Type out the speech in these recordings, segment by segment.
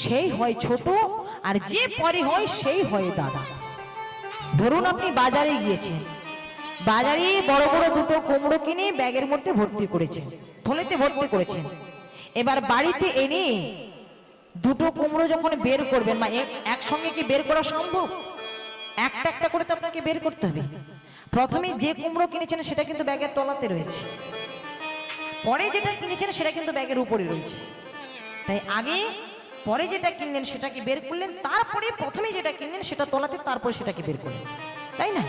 সেই হয় ছোট, আর যে পরে হয় সেই হয় দাদা। ধরুন আপনি বাজারে গিয়েছেন, বাজারে বড় বড় দুটো কুমড়ো কিনে ব্যাগের মধ্যে ভর্তি করেছেন, থলেতে ভর্তি করেছেন। এবার বাড়িতে এনে দুটো কুমড়ো যখন বের করবেন, মা একসঙ্গে কি বের করা সম্ভব? একটা একটা করে তো আপনাকে বের করতে হবে। প্রথমে যে কুমড়ো কিনেছেন সেটা কিন্তু ব্যাগের তলাতে রয়েছে, পরে যেটা কিনেছেন সেটা কিন্তু ব্যাগের উপরে রয়েছে। তাই আগে পরে যেটা কিনলেন সেটাকে বের করলেন, তারপরে প্রথমে যেটা কিনলেন সেটা তলাতে, তারপরে সেটাকে বের করলেন, তাই না?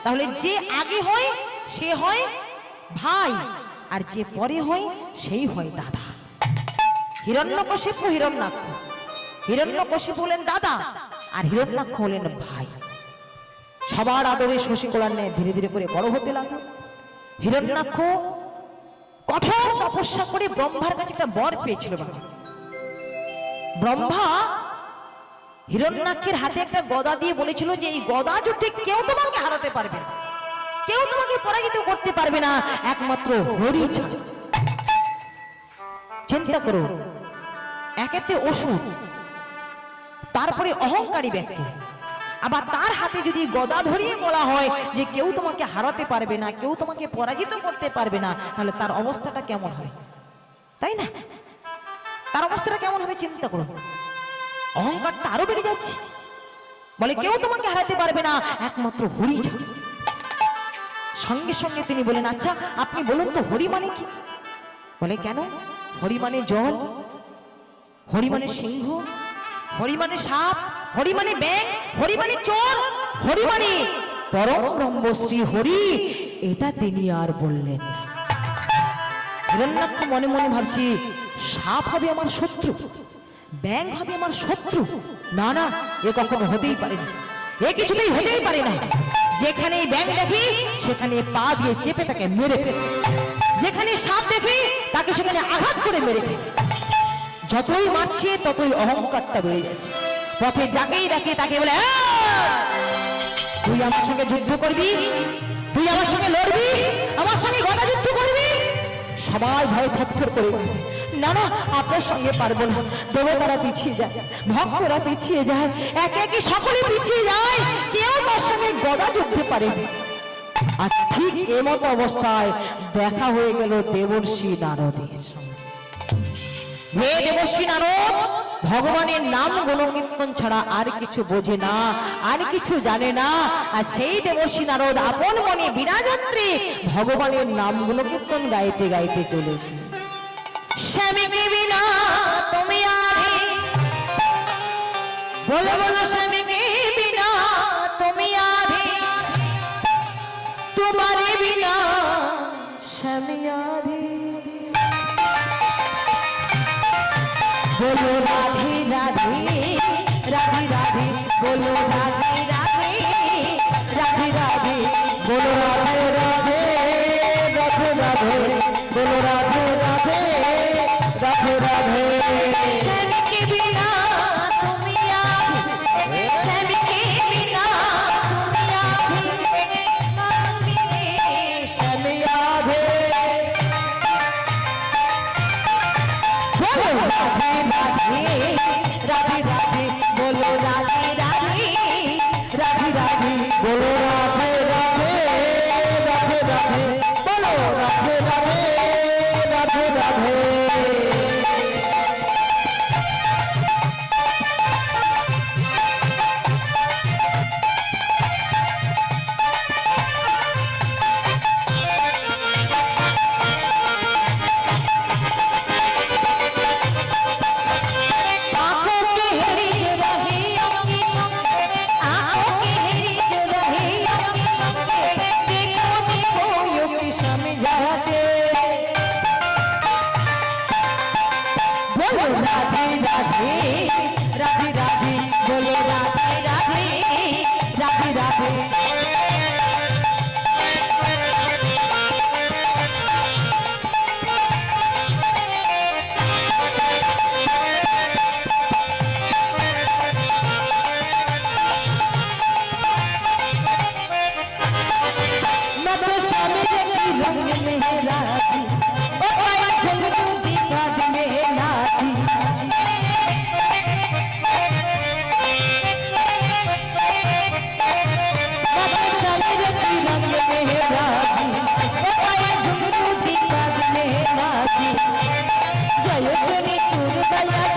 তাহলে যে আগে হয় সে হয় ভাই, আর যে পরে হয় সেই হয় দাদা। হিরণ্যকশিপু হিরণ্যাক্ষ, হিরণ্যকশিপু হলেন দাদা আর হিরণ্যাক্ষ হলেন ভাই। সবার আদরে শশীকলার ন্যায় ধীরে ধীরে করে বড় হতে লাগলো। হিরণ্যাক্ষ কঠোর তপস্যা করে ব্রহ্মার কাছে একটা বর পেয়েছিল। ব্রহ্মা হিরণ্যাক্ষের হাতে একটা গদা দিয়ে বলেছিল যে এই গদা যুদ্ধে কেউ তোমাকে হারাতে পারবে না, কেউ তোমাকে পরাজিত করতে পারবে না, একমাত্র হরি ছাড়া। চিন্তা করো, একেতে অসুর, তারপরে অহংকারী ব্যক্তি, আবার তার হাতে যদি গদা ধরিয়ে বলা হয় যে কেউ তোমাকে হারাতে পারবে না, কেউ তোমাকে পরাজিত করতে পারবে না, তাহলে তার অবস্থাটা কেমন হবে, তাই না? তার অবস্থাটা কেমন হবে চিন্তা করুন। অহংকারটা আরো বেড়ে যাচ্ছে, বলে কেউ তোমাকে হারাতে পারবে না, একমাত্র হরি ছাড়া। সঙ্গে সঙ্গে তিনি বলেন, আচ্ছা আপনি বলুন তো হরি মানে কি? বলে কেন? হরি মানে জল, হরি মানে সিংহ, হরি মানে সাপ, হরি মানে ব্যাঙ, হরি মানে চোর, হরি মানে পরম ব্রহ্ম শ্রী হরি। এটা তিনি আর বললেন না। হিরণ্যাক্ষ মনে মনে ভাবছি, সাপ হবে আমার শত্রু, ব্যাঙ হবে আমার শত্রু? না না, এ কখনো হতেই পারে না, এ কিছুতেই হতেই পারে না। যেখানে ব্যাঙ দেখি সেখানে পা দিয়ে চেপে তাকে মেরে ফেলে, যেখানে সাপ দেখি তাকে সেখানে আঘাত করে মেরে ফেলে। যতই মারছে ততই অহংকারটা বেড়ে যাচ্ছে। পথে যাকেই দেখে তাকে বলে, তুই আমার সঙ্গে যুদ্ধ করবি, তুই আমার সঙ্গে লড়বি, আমার সঙ্গে গদা যুদ্ধ করবি? সবাই ভয় থরথর করে উঠবে, না না আপনার সঙ্গে পারবো না। দেবতারা পিছিয়ে যায়, ভক্তরা পিছিয়ে যায়, একে একে সকলে পিছিয়ে যায়, কেউ তার সঙ্গে গদা যুদ্ধে পারে না। আর ঠিক এমত অবস্থায় দেখা হয়ে গেল দেবর্ষি নারদের সঙ্গে। যে দেবর্ষি নারদ ভগবানের নাম গুণকীর্তন ছাড়া আর কিছু বোঝে না, আর কিছু জানে না। আর সেই দেবর্ষি নারদ আপন মনে বিরাজত্রী ভগবানের নাম গুণকীর্তন গাইতে গাইতে চলেছে। স্বামীকে বিনা তুমি আরে, বলো বলো স্বামীকে বিনা তুমি আরে, তোমারে বিনা স্বামী আরে। बोलो राधे राधे राधे राधे, बोलो राधे राधे राधे राधे, बोलो राधे राधे राधे राधे, बोलो राधे राधे राधे राधे। श्यामी के बिना तुम आधे, श्यामी के बिना तुम आधे, श्यामी आधे। बोलो राधे राधे राधे, बोलो राधे राधे राधे राधे, बोलो राधे राधे राधे राधे, बोलो राधे राधे राधे राधे।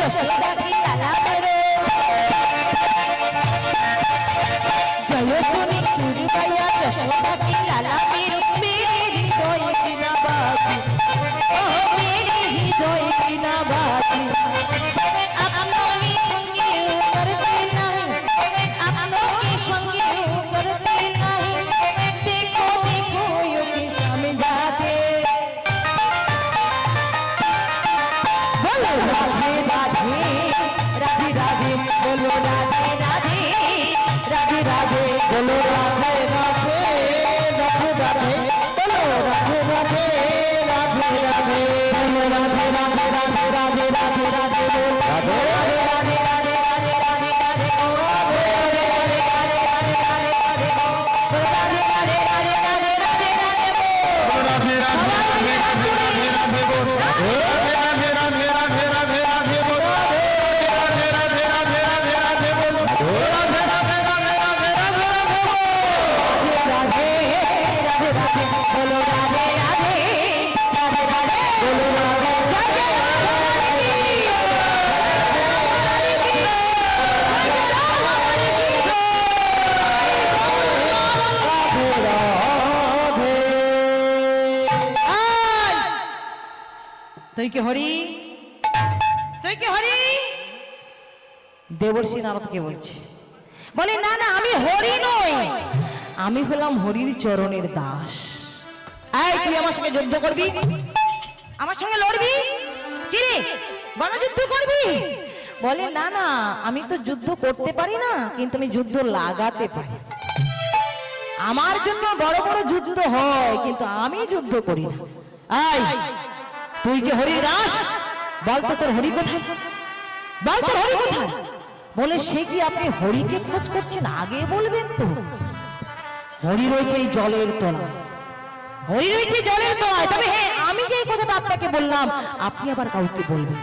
যশোদা কি লালা মেরো জয় শুনি চুরি পাইয়া যশোদা কি লালা মেরো মেরে হৃদয় কি না বাজি ও মেরে হৃদয় কি না বাজি আপনার সঙ্গে করতে নাই আপনার সঙ্গে করতে নাই দেখো দেখো ওকে সামনে যাতে বলো রাধে রাধে রাধে রাধে বলো রাধে রাধে রাধে রাধে বলো রাধে রাধে রাধে রাধে বলো রাধে রাধে রাধে রাধে বলো রাধে রাধে রাধে রাধে রাধে রাধে রাধে রাধে রাধে রাধে রাধে রাধে তুই কি হরি তুই কি হরি দেবর্ষি নারদকে বলছে বলে না না আমি হরি নই আমি হলাম হরির চরণের দাস এই তুই আমার সঙ্গে যুদ্ধ করবি আমার সঙ্গে লড়বি কি রে গণযুদ্ধ করবি বলে না না আমি তো যুদ্ধ করতে পারি না কিন্তু আমি যুদ্ধ লাগাতে পারি আমার জন্য বড় বড় যুদ্ধ হয় কিন্তু আমি যুদ্ধ করি না এই তুই যে হরির দাস বলতো তোর হরি কোথায় বল তোর হরি কোথায় বলে সে কি আপনি হরিকে খোঁজ করছেন আগে বলবেন তো হরি রয়েছে এই জলের তলায় হরি রয়েছে জলের তলায় তবে হ্যাঁ আমি যে কথাটা আপনাকে বললাম আপনি আবার কাউকে বলবেন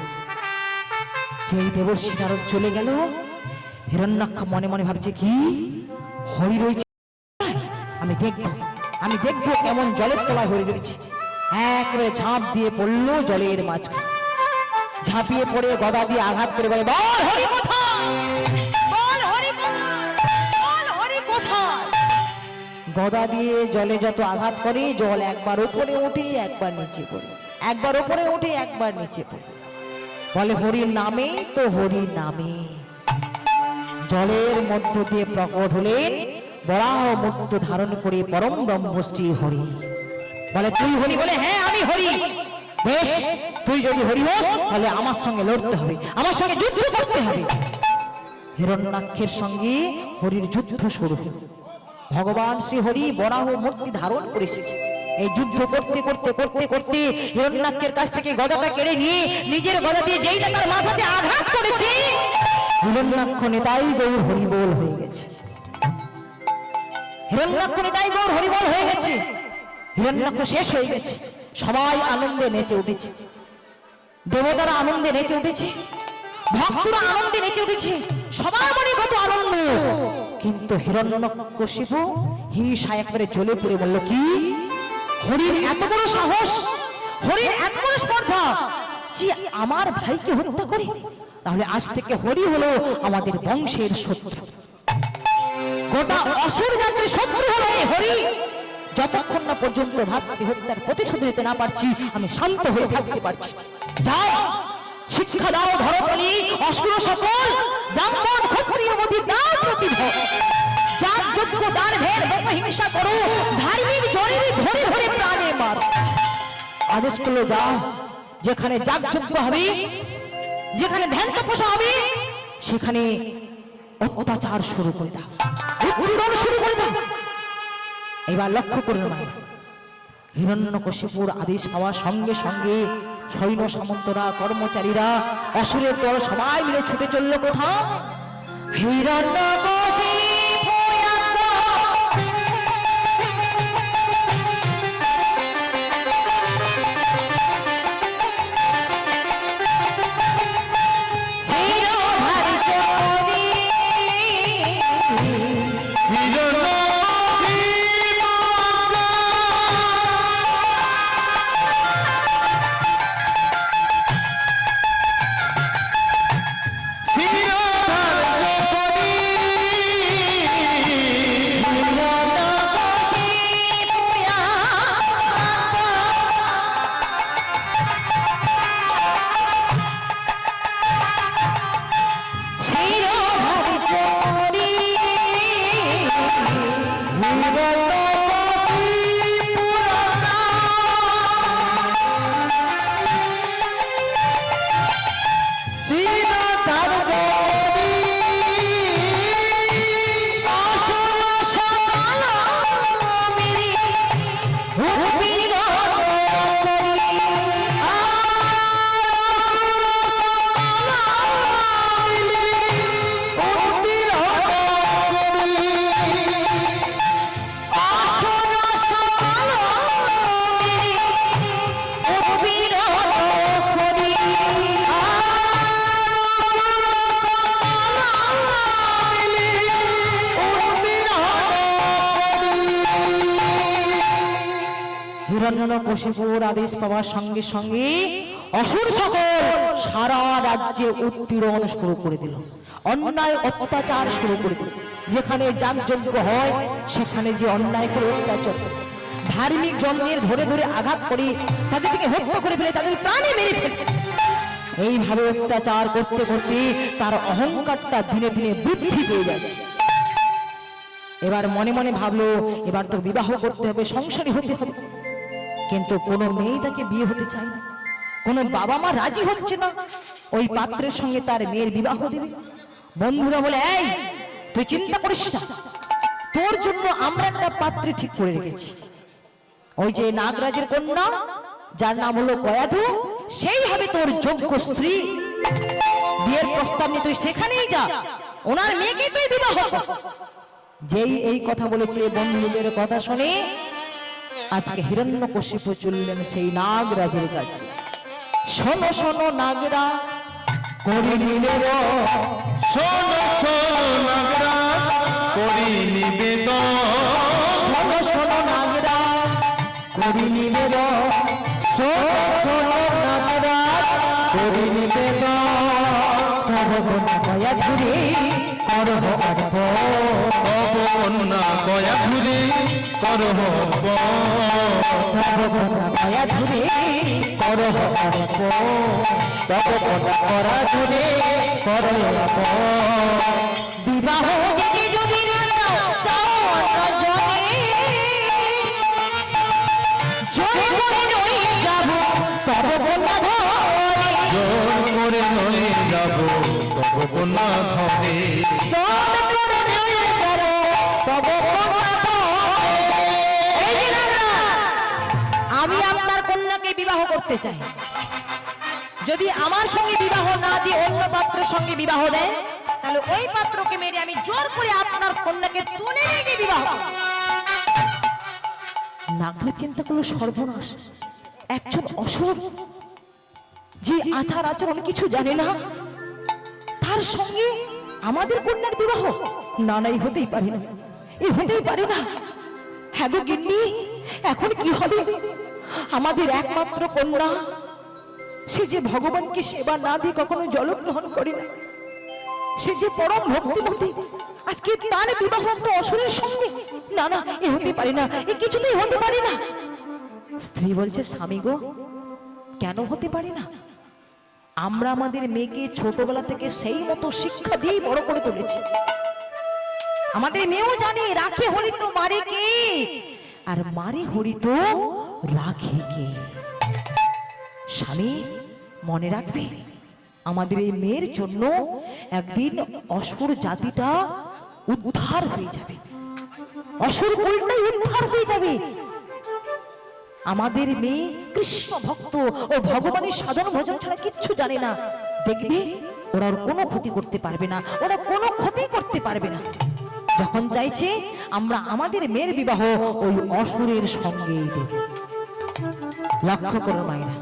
যেই দেবর্ষি নারদ চলে গেল হিরণ্যাক্ষ মনে মনে ভাবছে কি হরি রয়েছে আমি দেখবো কেমন জলের তলায় হরি রয়েছে একবারে ঝাঁপ দিয়ে পড়লো জলের মাঝখানে ঝাঁপিয়ে পড়ে গদা দিয়ে আঘাত করে বলে বল হরি কোথায় বল হরি বল হরি কোথায় গদা দিয়ে জলে যত আঘাত করে জল একবার উপরে ওঠে একবার নিচে পড়ে একবার উপরে ওঠে একবার নিচে পড়ে বলে হরির নামে তো হরির নামে জলের মধ্য দিয়ে প্রকট হলেন বরাহ মূর্ত ধারণ করে পরম ব্রহ্মশ্রী হরি বলে তুই হরি বলে হ্যাঁ আমি হরি বেশ তুই যদি হরি হোস তাহলে আমার সঙ্গে লড়তে হবে আমার সঙ্গে যুদ্ধ করতে হবে হিরণ্যাক্ষের সঙ্গে হরির যুদ্ধ শুরু হল ভগবান শ্রী হরি বরাহ মূর্তি ধারণ করে এসেছে এই যুদ্ধ করতে করতে করতে করতে হিরণ্যাক্ষের কাছ থেকে গদাটা কেড়ে নিয়ে নিজের গদা দিয়ে যেই না তার মাথাতে আঘাত করেছে হিরণ্যাক্ষ নেতাই গৌর হরিবোল হয়ে গেছে হিরণ্যাক্ষ নেতাই গৌর হরিবোল হয়ে গেছে হিরণ্যাক্ষ শেষ হয়ে গেছে সবাই আনন্দে নেচে উঠেছে দেবতারা আনন্দে নেচে উঠেছে ভক্তরা আনন্দে নেচে উঠেছে সবার মনে কত আনন্দ কিন্তু হিরণ্যকশিপু হিংসায় একবারে জ্বলে পড়ে বলল কি হরির এত বড় সাহস হরির এত বড় স্পর্ধা যে আমার ভাইকে হত্যা করে তাহলে আজ থেকে হরি হলো আমাদের বংশের শত্রু গোটা অসুর জাতির শত্রু হলো এই হরি যতক্ষণ না পর্যন্ত ভাতৃ হত্যার প্রতিশোধ নিতে না পারছি আমি শান্ত হয়ে থাকতে পারছি যাও শিক্ষা দাও ধরবলি অসুর সকল ব্রাহ্মণ ক্ষত্রিয় মধ্যে দাও প্রতিভা যার যোগ্য দান ভেদ যত হিংসা করো ধার্মিক জনের ধরে ধরে প্রাণে মার আদেশ করলো যাও যেখানে যাগযজ্ঞ হবে যেখানে ধ্যান তপস্যা হবে সেখানে অত্যাচার শুরু করে দাও উৎপীড়ন শুরু করে দাও এবার লক্ষ্য করুন মায়ের হিরণ্যকশিপুর আদেশ পাওয়ার সঙ্গে সঙ্গে সৈন্য সামন্তরা কর্মচারীরা অসুরের দল সবাই মিলে ছুটে চলল কোথাও হিরণ্যকশিপু হিরণ্যকশিপুর আদেশ পাওয়ার সঙ্গে সঙ্গে অসুর সকল সারা রাজ্যে উৎপীড়ন শুরু করে দিল, অন্যায় অত্যাচার শুরু করে দিল। যেখানে যাগযজ্ঞ হয় সেখানে যে অন্যায় করে অত্যাচার, ধার্মিক জনদের ধরে ধরে আঘাত করে তাদেরকে হত্যা করে ফেলে, তাদের প্রাণে মেরে ফেলে। এইভাবে অত্যাচার করতে করতে তার অহংকারটা দিনে দিনে বৃদ্ধি পেয়ে যাচ্ছে। এবার মনে মনে ভাবলো এবার তো বিবাহ করতে হবে, সংসারী হতে হবে। কিন্তু কোনো মেয়ে তাকে বিয়ে হতে চায় না, কোনো বাবা মা রাজি হচ্ছে না ওই পাত্রের সঙ্গে তার মেয়ের বিবাহ দেবে। বন্ধুরা বলে, এই তুই চিন্তা করিস না, তোর জন্য আমরা একটা পাত্রী ঠিক করে রেখেছি। ওই যে নাগরাজের কন্যা যার নাম হলো কয়াধু, সেই হবে তোর যোগ্য স্ত্রী। বিয়ের প্রস্তাব নিয়ে তুই সেখানেই যা, ওনার মেয়েকে তুই বিবাহ কর। যেই এই কথা বলেছে, বন্ধুদের কথা শুনে আজকে হিরণ্যকশিপু চললেন সেই নাগরাজের কাছে। শোনো শোনো নাগরা করি নিবেদন, শোনো শোনো নাগরা করি নিবেদন, শোনো শোনো নাগরা করি নিবেদন, শোনো শোনো নাগরা করি নিবেদন। কয়া ঘুরে করব কন্যা কয়া ঘুরে করব কয়া ঘুরে করব করা ঘুরে করব বিবাহ দিকে যদি না চাও জনে জোর করে নই যাব তব কন্যা ধরে, জোর করে নয়ে যাব তব কন্যা ধরে, জোর করে নই যাব তব কন্যা ধরে। এই যে রাজা, আমি আপনার কন্যাকে বিবাহ করতে চাই। যদি আমার সঙ্গে বিবাহ না দিয়ে অন্য পাত্রের সঙ্গে বিবাহ দেয়, তাহলে ওই পাত্রকে মেরে আমি জোর করে আপনার কন্যাকে তুলে নিয়ে গিয়ে বিবাহ করব। নাগরা চিন্তা করলো, সর্বনাশ, একজন অসুর যে আচার আচরণ কিছু জানে না, তার সঙ্গে আমাদের কন্যার বিবাহ, না না, এই হতেই পারে না, এই হতেই পারে না। হ্যাঁ গো গিন্নি, এখন কি হবে? আমাদের একমাত্র কন্যা, সে যে ভগবানকে সেবা না দিয়ে কখনো জলগ্রহণ করে না, সে যে পরম ভক্তিমতী, আজকে তার বিবাহ একটা অসুরের সঙ্গে, না না, এ হতে পারে না, এ কিছুতেই হতে পারে না। স্ত্রী বলছে, স্বামী গো, কেন হতে পারে না? আমরা আমাদের মেয়েকে ছোটবেলা থেকে সেই মতো শিক্ষা দিয়েই বড় করে তুলেছি। আমাদের মেয়েও জানে রাখে হরি তো মারে কে, আর মারে হরি তো রাখে কে। স্বামী মনে রাখবে, আমাদের এই মেয়ের জন্য একদিন অসুর জাতিটা উদ্ধার হয়ে যাবে, অসুর কুলটাই উদ্ধার হয়ে যাবে। আমাদের মেয়ে কৃষ্ণ ভক্ত ও ভগবানের সাধন ভজন ছাড়া কিচ্ছু জানে না। দেখবে ওরা ওর কোনো ক্ষতি করতে পারবে না, ওরা কোনো ক্ষতি করতে পারবে না। যখন চাইছে আমরা আমাদের মেয়ের বিবাহ ওই অসুরের সঙ্গেই দেব। লক্ষ্য করো মায়েরা,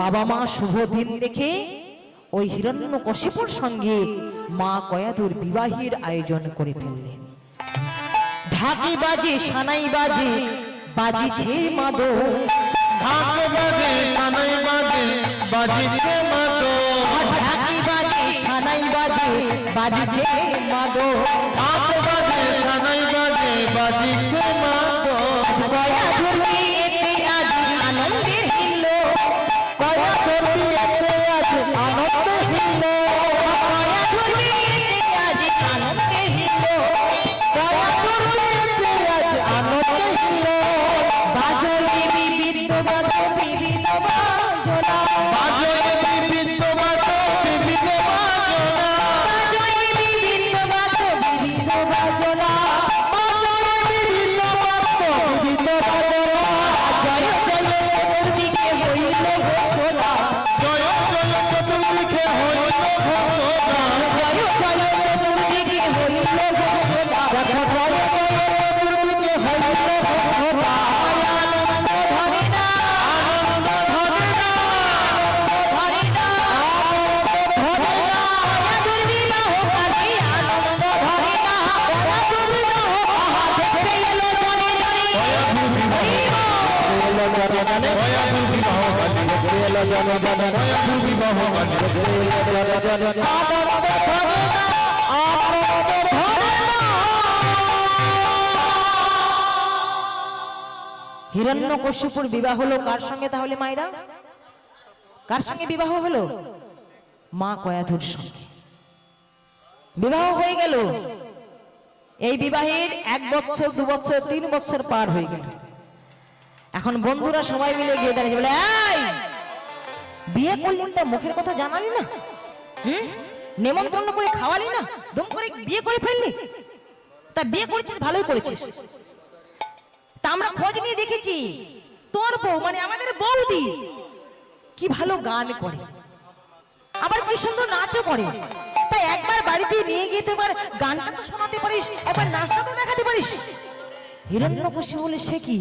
বাবা মা শুভ দিন দেখে ওই হিরণ্যকশিপুর সঙ্গে মা কয়াধুর বিবাহের আয়োজন করে ফেললেন। ঢাকি বাজে, সানাই বাজে, বাজিছে মাদক, ঢাক বাজে সানাই বাজে বাজিছে মাদক, ঢাকি বাজে, সানাই বাজে, বাজিছে মাদক, ঢাক বাজে সানাই বাজে বাজিছে মাদক। কয়াধুর বিয়েতে আজ আনন্দের হিল্ল, কয়াধুর বিয়েতে আজ আনন্দের হিল্ল, কয়াধুর বিয়েতে আজ আনন্দের হিল্ল, কয়াধুর বিয়েতে আজ আনন্দের হিল্ল। বাজলে বিবিধ বাজো বিবিধ বাজনা, বাজলে বিবিধ বাজো বিবিধ বাজনা, বাজলে বিবিধ বাজো বিবিধ বাজনা, বাজলে বিবিধ বাজো বিবিধ বাজনা। জানে দয়ালু বিবাহ কালী এলো জানে জানে দয়ালু বিবাহ কালী এলো জানে হিরণ্যকশিপুর বিবাহ হলো কার সঙ্গে তাহলে মায়েরা? কার সঙ্গে বিবাহ হলো? মা কয়াধুর সঙ্গে বিবাহ হয়ে গেল। এই বিবাহের 1 বছর 2 বছর 3 বছর পার হয়ে গেল। এখন বন্ধুরা সবাই মিলে গিয়ে দাঁড়িয়ে বলে, এই বিয়ে করলি তা মুখের কথা জানালি না, নেমন্ত্রণ করে খাওয়ালি না, দম করে বিয়ে করে ফেললি, তা বিয়ে করেছিস ভালোই করেছিস। তা আমরা খোঁজ নিয়ে দেখেছি তোর বউ মানে আমাদের বৌদি কি ভালো গান করে, আবার কি সুন্দর নাচও করে। তাই একবার বাড়িতে নিয়ে গিয়ে তো এবার গানটা তো শোনাতে পারিস, একবার নাচটা তো দেখাতে পারিস। হিরণ্যকশিপু বলে, সে কি,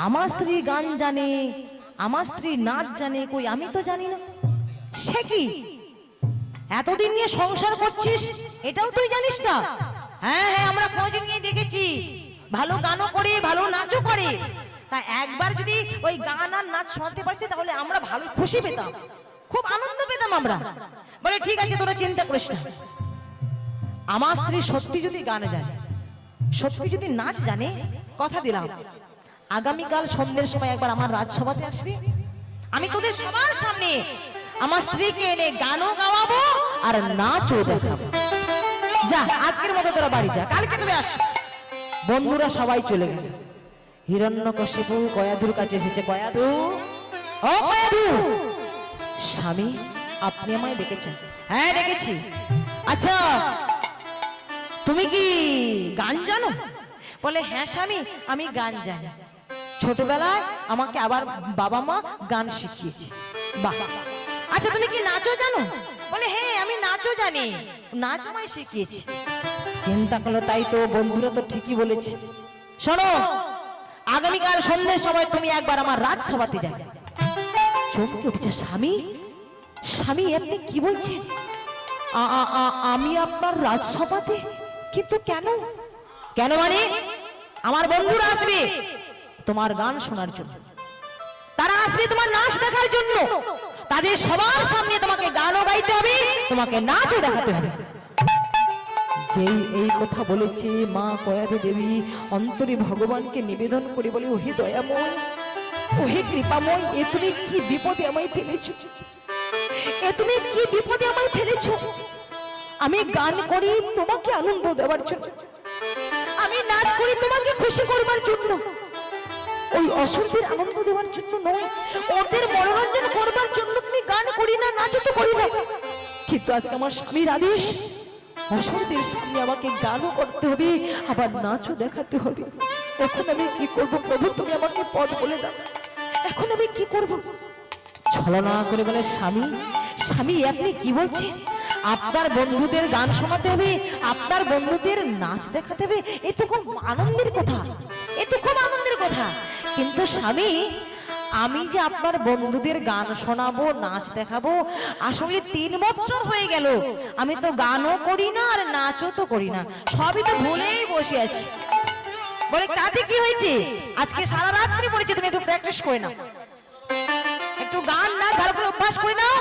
আমার স্ত্রী গান জানে, আমার স্ত্রী নাচ জানে, কই আমি তো জানি না। সে কি, এতদিন নিয়ে সংসার করছিস এটাও তুই জানিস না? হ্যাঁ হ্যাঁ, আমরা খোঁজ নিয়ে দেখেছি, ভালো গানও করে, ভালো নাচও করে। তা একবার যদি ওই গান আর নাচ শোনাতে পারছি তাহলে আমরা ভালো খুশি পেতাম, খুব আনন্দ পেতাম আমরা। বলে ঠিক আছে, তোরা চিন্তা করিস না, আমার স্ত্রী সত্যি যদি গান জানে, সত্যি যদি নাচ জানে, কথা দিলাম আগামীকাল সন্ধ্যের সময় একবার আমার রাজসভাতে আসবি, আমি তোদের সবার সামনে আমার স্ত্রীকে এনে গানও গাওয়াবো আর নাচও দেখাবো। যা, আজকের মতো তোরা বাড়ি যা, কালকে তুমি আসবে। বন্ধুরা সবাই চলে গেল। হিরণ্যকশিপু কয়াধুর কাছে এসেছে। কয়াধু, ও কয়াধু, স্বামী আপনি আমায় ডেকেছেন? হ্যাঁ ডেকেছি। আচ্ছা তুমি কি গান জানো? বলে হ্যাঁ স্বামী, আমি গান জানি, ছোটবেলায় আমাকে আবার বাবা মা গান শিখিয়েছে। বাহ। আচ্ছা তুমি কি নাচও জানো? বলে হ্যাঁ আমি নাচও জানি, নাচ আমায় শিখিয়েছি। চিন্তা করলো, তাই তো, বন্ধুরা তো ঠিকই বলেছে। শোনো, আগামীকাল সন্ধ্যের সময় তুমি একবার আমার রাজসভাতে যাবে। চমকে উঠেছে, স্বামী, স্বামী আপনি কি বলছেন? আমি আপনার রাজসভাতে? কিন্তু কেন? কেন মানে আমার বন্ধুরা আসবে তোমার গান শোনার জন্য, তারা আসবে তোমার নাচ দেখার জন্য, তাদের সবার সামনে তোমাকে গানও গাইতে হবে, তোমাকে নাচও দেখাতে হবে। যেই এই কথা বলেছে মা কয়াধু দেবী অন্তরে ভগবানকে নিবেদন করে বলে, ওহে দয়াময়, ওহে কৃপাময়, এ তুমি কি বিপদে আমায় ফেলেছ, এ তুমি কি বিপদে আমায় ফেলেছ। আমি গান করি তোমাকে আনন্দ দেওয়ার জন্য, আমি নাচ করি তোমাকে খুশি করবার জন্য, ওই অসুরদের আনন্দ দেওয়ার জন্য নয়, ওদের মনোরঞ্জন করবার জন্য তুমি গান করি না, নাচ তো করি না। কিন্তু আজকে আমার স্বামীর আদেশ, অসুরদের সামনে আমাকে গানও করতে হবে, আবার নাচও দেখাতে হবে। এখন আমি কি করবো প্রভু, তুমি আমাকে পথ বলে দাও, এখন আমি কি করব? ছলনা করে বলে, স্বামী, স্বামী আপনি কি বলছেন? আপনার বন্ধুদের গান শোনাতে হবে, আপনার বন্ধুদের নাচ দেখাতে হবে, এ তো খুব আনন্দের কথা, এ তো খুব আনন্দের কথা। কিন্তু স্বামী, আমি যে আপনার বন্ধুদের গান শোনাবো, নাচ দেখাবো, আসলে 3 বছর হয়ে গেল আমি তো গানও করি না আর নাচও তো করি না, সবই তো ভুলেই বসে আছি। বলে তাতে কি হয়েছে, আজকে সারা রাত্রি পড়েছে, তুমি একটু প্র্যাকটিস করে নাও, একটু গান নাচ ভালো করে অভ্যাস করে নাও,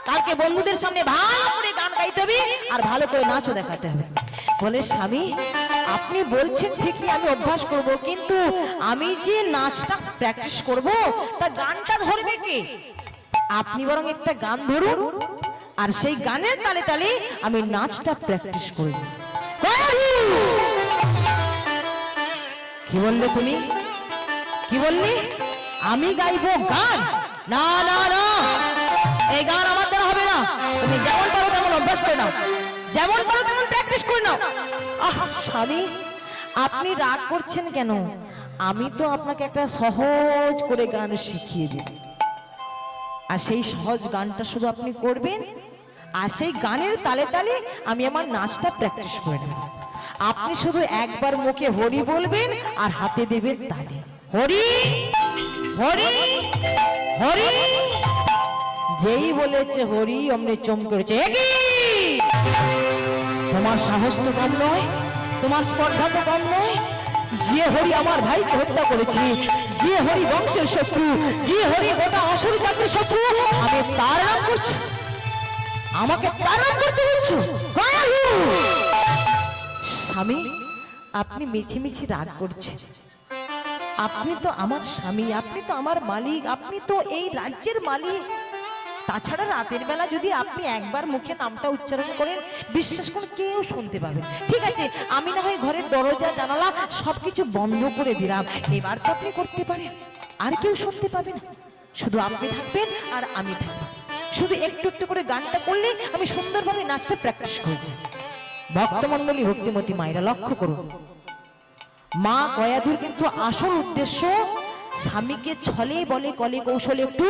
কালকে বন্ধুদের সামনে ভালো করে গান গাইতে হবে আর ভালো করে নাচও দেখাতে হবে। বলে স্বামী আপনি বলছেন ঠিকই, আমি অভ্যাস করব, কিন্তু আমি যে নাচটা প্র্যাকটিস করব তা গানটা ধরবে কে? আপনি বরং একটা গান ধরুন, আর সেই গানের তালে তালে আমি নাচটা প্র্যাকটিস করব। কি বললে তুমি? কি বললি? আমি গাইবো গান? না না না, এই গান আমার দ্বারা হবে না। তুমি যেমন পারো তেমন অভ্যাস করে নাও, যেমন পারো তেমন প্র্যাকটিস করে নাও। আহ স্বামী, আপনি রাগ করছেন কেন? আমি তো আপনাকে একটা সহজ করে গান শিখিয়ে দেব, আর সেই সহজ গানটা শুধু আপনি করবেন, আর সেই গানের তালে তালে আমি আমার নাচটা প্র্যাকটিস করে নেব। আপনি শুধু একবার মুখে হরি বলবেন আর হাতে দেবেন তালে, হরি হরি হরি। যেই বলেছে হরি অমনি চমকে উঠেছে, তোমার সাহস তো কম নয়, তোমার স্পর্ধা তো কম নয়, যে হরি আমার ভাইকে হত্যা করেছে, যে হরি বংশের শত্রু, যে হরি গোটা অসুর জাতির শত্রু, আমি তার নাম করছি, আমাকে তার নাম করতে বলছো? স্বামী, আপনি মিছিমিছি রাগ করছেন। আপনি তো আমার স্বামী, আপনি তো আমার মালিক, আপনি তো এই রাজ্যের মালিক। তাছাড়া রাতের বেলা যদি আপনি একবার মুখে নামটা উচ্চারণ করেন, বিশ্বাস করে কেউ শুনতে পাবেন। ঠিক আছে, আমি না হয় ঘরের দরজা জানালা সবকিছু বন্ধ করে দিলাম, এবার তো আপনি করতে পারেন, আর কেউ শুনতে পাবে না, শুধু আপনি থাকবেন আর আমি থাকবো। শুধু একটু একটু করে গানটা করলে আমি সুন্দরভাবে নাচটা প্র্যাকটিস করব। ভক্তমণ্ডলী, ভক্তিমতী মায়েরা লক্ষ্য করুন, মা গয়াধুর কিন্তু আসল উদ্দেশ্য স্বামীকে ছলে বলে কলে কৌশলে একটু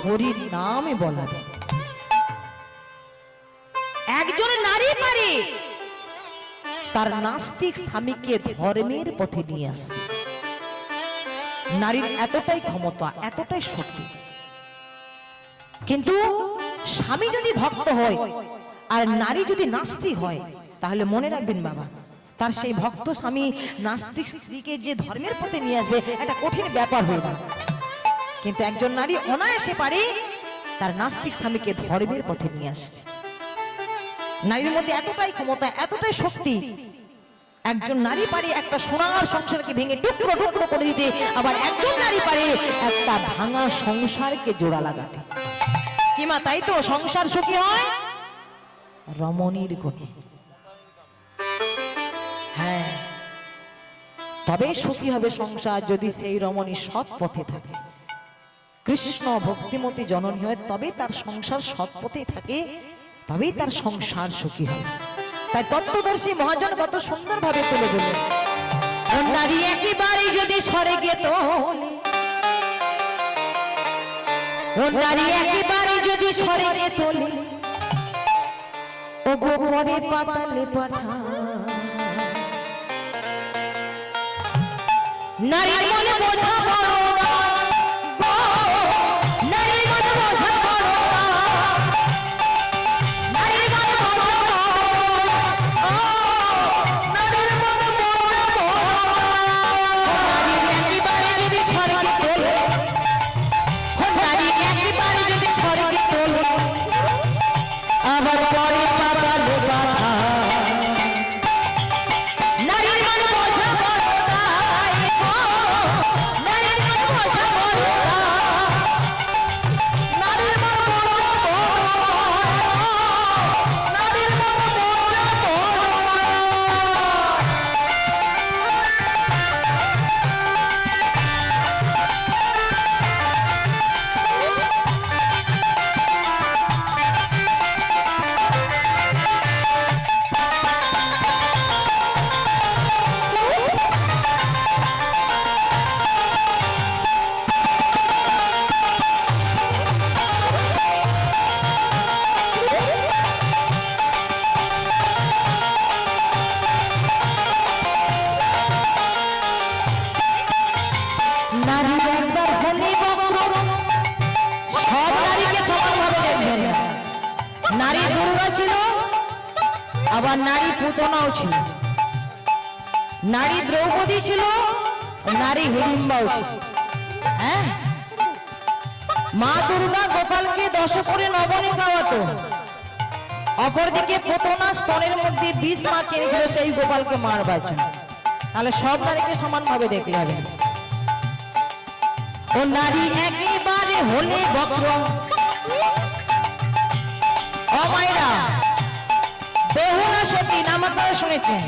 হরির নামে বলা। একজন নারী পারে তার নাস্তিক স্বামীকে ধর্মের পথে নিয়ে আসতে। নারীর এতটাই ক্ষমতা, এতটাই শক্তি। কিন্তু স্বামী যদি ভক্ত হয় আর নারী যদি নাস্তিক হয়, তাহলে মনে রাখবেন বাবা, তার সেই ভক্ত স্বামী নাস্তিক স্ত্রীকে যে ধর্মের পথে নিয়ে আসবে, এটা কঠিন ব্যাপার হয়ে যাবে। কিন্তু একজন নারী অনায়াসে পারে তার নাস্তিক স্বামীকে ধর্মের পথে নিয়ে আসতে। নারীর মধ্যে এতটাই ক্ষমতা, এতটাই শক্তি, একজন নারী পারে একটা সোনার সংসারকে ভেঙে টুকরো টুকরো করে দিতে, আবার একজন নারী পারে একটা ভাঙা সংসারকে জোড়া লাগাতে। কি মা, তাই তো সংসার সুখী হয় রমণীর গুণে। হ্যাঁ, তবে সুখী হবে সংসার যদি সেই রমণী সৎ পথে থাকে, কৃষ্ণ ভক্তিমতী জননী হয়, তবে তার সংসার সৎ পথে থাকে, তবেই তার সংসার সুখী হয়। তাই তত্ত্বদর্শী মহাজন কত সুন্দর ভাবে তুলে দিলেন, নারী একেবারে যদি স্বর্গে তোলে, ও নারী একেবারে যদি স্বর্গে তোলে, ও গোপরে পাতালে পাঠা, নারীর মনে বোঝা বড় না, নারীর মনে বোঝা বড় না, নারীর মনে বোঝা বড়, নারীর মনে বোঝা বড়। নারী একেবারে যদি স্বর্গে তোলে, নারী একেবারে যদি স্বর্গে তোলে, আবার পরে পাতালে পাঠা, নারীর মনে বোঝা বড় না, নারীর মনে বোঝা বড় না, নারীর মনে বোঝা বড়, নারীর মনে বোঝা বড়। নারী একবার হলেই বক্র, সব নারীকে সমানভাবে দেখবেন না। নারী দুর্গা ছিল, আবার নারী পুতনাও ছিল, নারী দ্রৌপদী ছিল, নারী হিড়িম্বাও ছিল। হ্যাঁ, মা দুর্গা গোপালকে 10 করে নবনে খাওয়াতো, অপরদিকে পুতনা স্তনের মধ্যে বিষ মাখিয়ে এনেছিল সেই গোপালকে মারবার জন্য। তাহলে সব নারীকে সমানভাবে দেখলে হবে। ও নারী একেবারে হলে বক্র, ও মায়েরা, বেহুলা সতী নাম আপনারা শুনেছেন,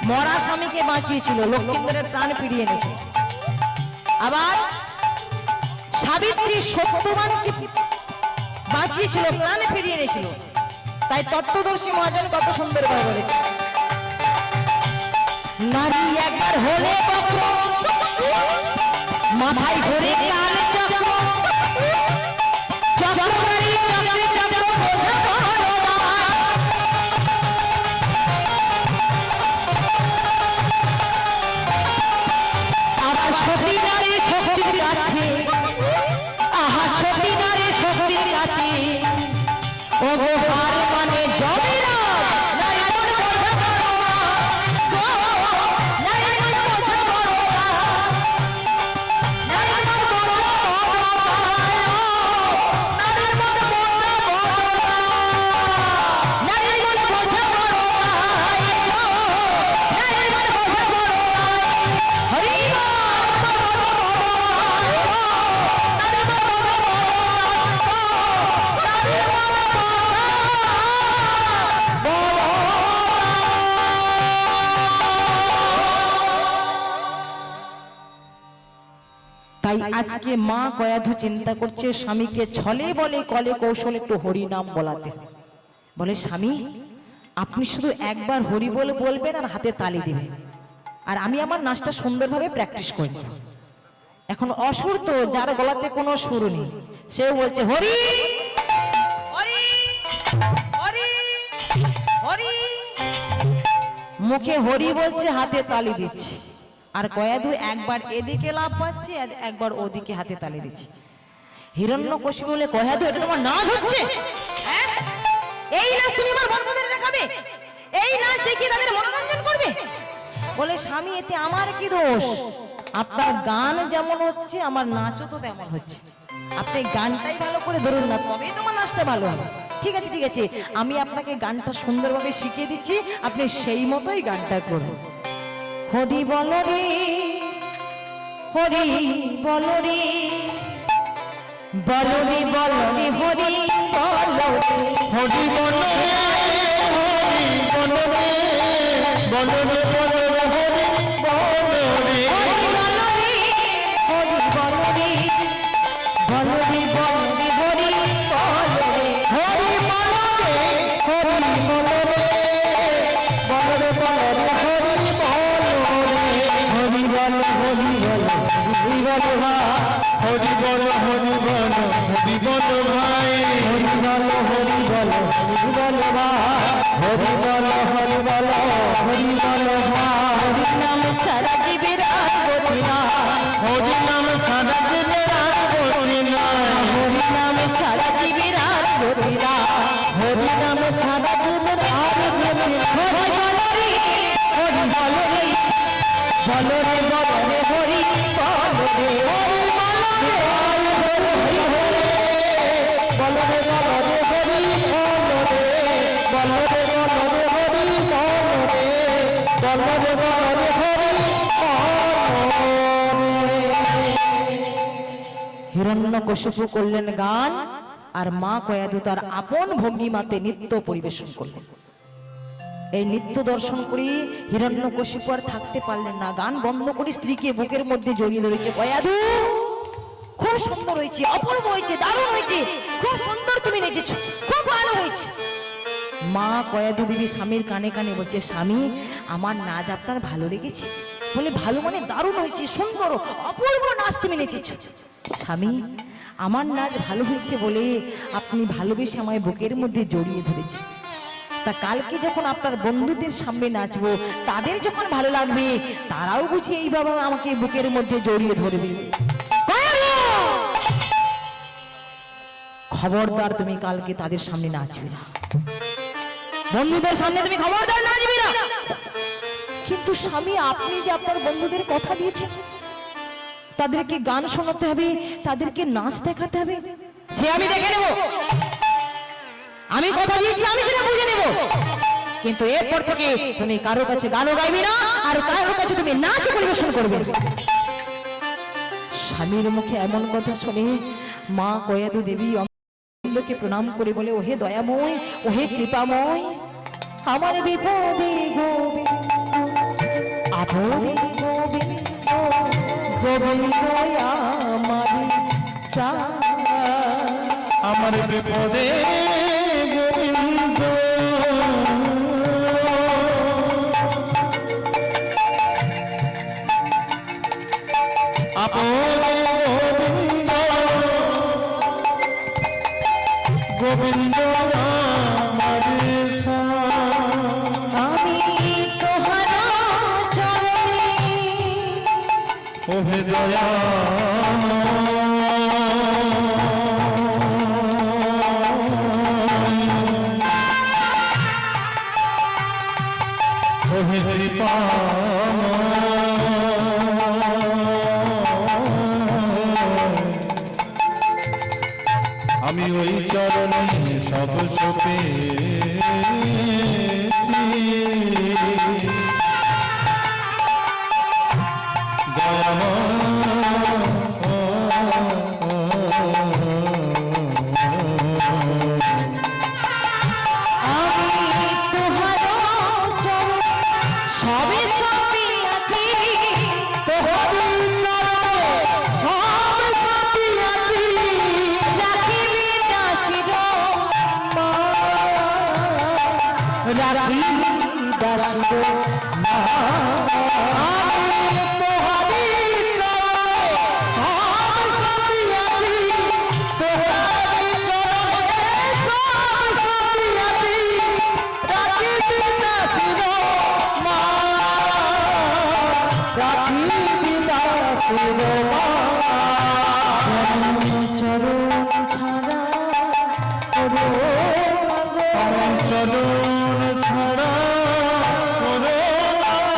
মরা স্বামীকে বাঁচিয়েছিল, লক্ষ্মীন্দরের প্রাণ ফিরিয়ে এনেছে। আবার সাবিত্রী সত্যবানকে বাঁচিয়েছিল, প্রাণ ফিরিয়ে এনেছিল। তাই তত্ত্বদর্শী মহাজন কত সুন্দর ভাবে বলেছে, নারী একবার হলে বক্র, মাথায় ধরে কাল চক্র, চক্রধারী চক্রে চক্র বোঝা বড় না। আহা সতী নারী শক্তির কাছে, আহা সতী নারী শক্তির কাছে, ও গো হার মানে জমিরা, নারী মনে বোঝা বড় না, নারী মনে বোঝা তাই আজকে মা কয়াধু চিন্তা করছে স্বামীকে ছলে বলে কলে কৌশলে একটু হরি নাম বলাতে। বলে স্বামী আপনি শুধু একবার হরি বল বলবেন আর হাতে তালি দিবেন, আর আমি আমার নাচটা সুন্দরভাবে প্র্যাকটিস করি। এখন অসুর তো, যার গলাতে কোনো সুর নেই, সেও বলছে হরি হরি হরি হরি, মুখে হরি বলছে, হাতে তালি দিচ্ছে। আর কয়াধু একবার এদিকে লাভ পাচ্ছে, একবার ওদিকে হাতে তালি দিচ্ছে। হিরণ্যকশিপু বলে কয়াধু এটা তোমার নাচ হচ্ছে? হ্যাঁ? এই নাচ তুমি আমার বন্ধুদের দেখাবে? এই নাচ দেখিয়ে তাদের মনোরঞ্জন করবে? বলে স্বামী এতে আমার কি দোষ? আপনার গান যেমন হচ্ছে আমার নাচও তো তেমন হচ্ছে। আপনি গানটাই ভালো করে ধরুন না, তবেই তোমার নাচটা ভালো হবে। ঠিক আছে ঠিক আছে, আমি আপনাকে গানটা সুন্দরভাবে শিখিয়ে দিচ্ছি, আপনি সেই মতোই গানটা করুন। হরি বল রে হরি বল রে বল রে বল রে হরি বল রে হরি বল রে হরি বল রে বল রে বল রে হরি বল রে হরি বল রে হরি বল রে বল রে বল রে হরি বল রে হরি বল রে হরি বল রে বল রে বল রে হরি বল রে হরি বল হরি বল হরি বল হরি বল হরি বল হরি বল ভাই হরি বল হরি বল হরি বল হরি বল হরি বল হরি বল হরি নাম ছাড়া জীবের আর গতি না, হরি নাম ছাড়া জীবের আর গতি নাই হরি নাম ছাড়া জীবের আর গতি না, হরি নাম ছাড়া জীবের আর গতি নাই হরি বল রে হরি বল রে বল রে বল রে হরি বল রে বল রে বল রে হরি বল রে বল রে বল রে হরি বল রে বল রে বল রে হরি হিরণ্যকশিপু করলেন গান, আর মা কয়াধু তার আপন ভঙ্গিমাতে নৃত্য পরিবেশন করলেন। এই নৃত্য দর্শন করি হিরণ্যকশিপু আর থাকতে পারলেন না, গান বন্ধ করে স্ত্রীকে বুকের মধ্যে জড়িয়ে ধরেছে। কয়াধু খুব সুন্দর হয়েছে, অপূর্ব হয়েছে, দারুণ হয়েছে, খুব সুন্দর তুমি নেচেছো, খুব ভালো হয়েছে। মা কয়াধু দেবী স্বামীর কানে কানে বলছে স্বামী আমার নাচ আপনার ভালো লেগেছে? বলে ভালো মানে দারুণ হয়েছে, সুন্দর অপূর্ব নাচ তুমি নেচেছো। স্বামী আমার নাচ ভালো হয়েছে বলে আপনি ভালোবেসে আমায় বুকের মধ্যে জড়িয়ে ধরেছে, তা কালকে যখন আপনার বন্ধুদের সামনে নাচবো তাদের যখন ভালো লাগবে তারাও বুঝি এইভাবে আমাকে বুকের মধ্যে জড়িয়ে ধরবে। খবরদার তুমি কালকে তাদের সামনে নাচবে না, বন্ধুদের সামনে তুমি খবরদার নাচবে না। কিন্তু স্বামী আপনি যে আপনার বন্ধুদের কথা দিয়েছেন, তাদেরকে গান শোনাতে হবে, তাদেরকে নাচ দেখাতে হবে, সে আমি দেখে নেব, আমি কথা দিয়েছি আমি সেটা বুঝে নেব, কিন্তু এরপর থেকে তুমি কারো কাছে গানও গাইবে না আর কারোর কাছে তুমি নাচ পরিবেশন করবে। স্বামীর মুখে এমন কথা শুনে মা কয়াধু দেবী অমূল্যকে প্রণাম করে বলে ওহে দয়াময় ওহে কৃপাময়, আমার বিপদে গোবিন্দ আপদে গোবিন্দ গোবিন্দ আমার প্রাণ, আমার বিপদে গোবিন্দ আপদে গোবিন্দ গোবিন্দ আমার আমি তোহার চরণে ওহে দয়া ওহে কৃপা আমি ওই চরণে সব সোপে সবে সবে আছি তোহার চরণে সব রাখি দাসী গো মা। আমি তোহারি চরণে সব সপিয়াছি, তোহারি চরণে সব সপিয়াছি, রাখি দাসী গো মা, রাখি দাসী গো মা। চরণ ছাড়া করো চরণ ছাড়া করো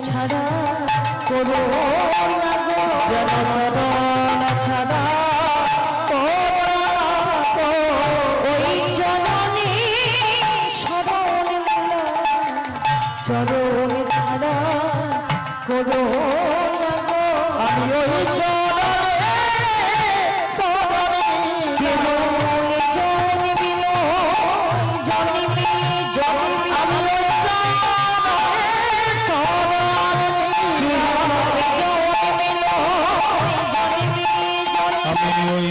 ছাড়া করো চরণ ছাড়া ওই চরণে শরণ চরণ ছাড়া করো আমি ওই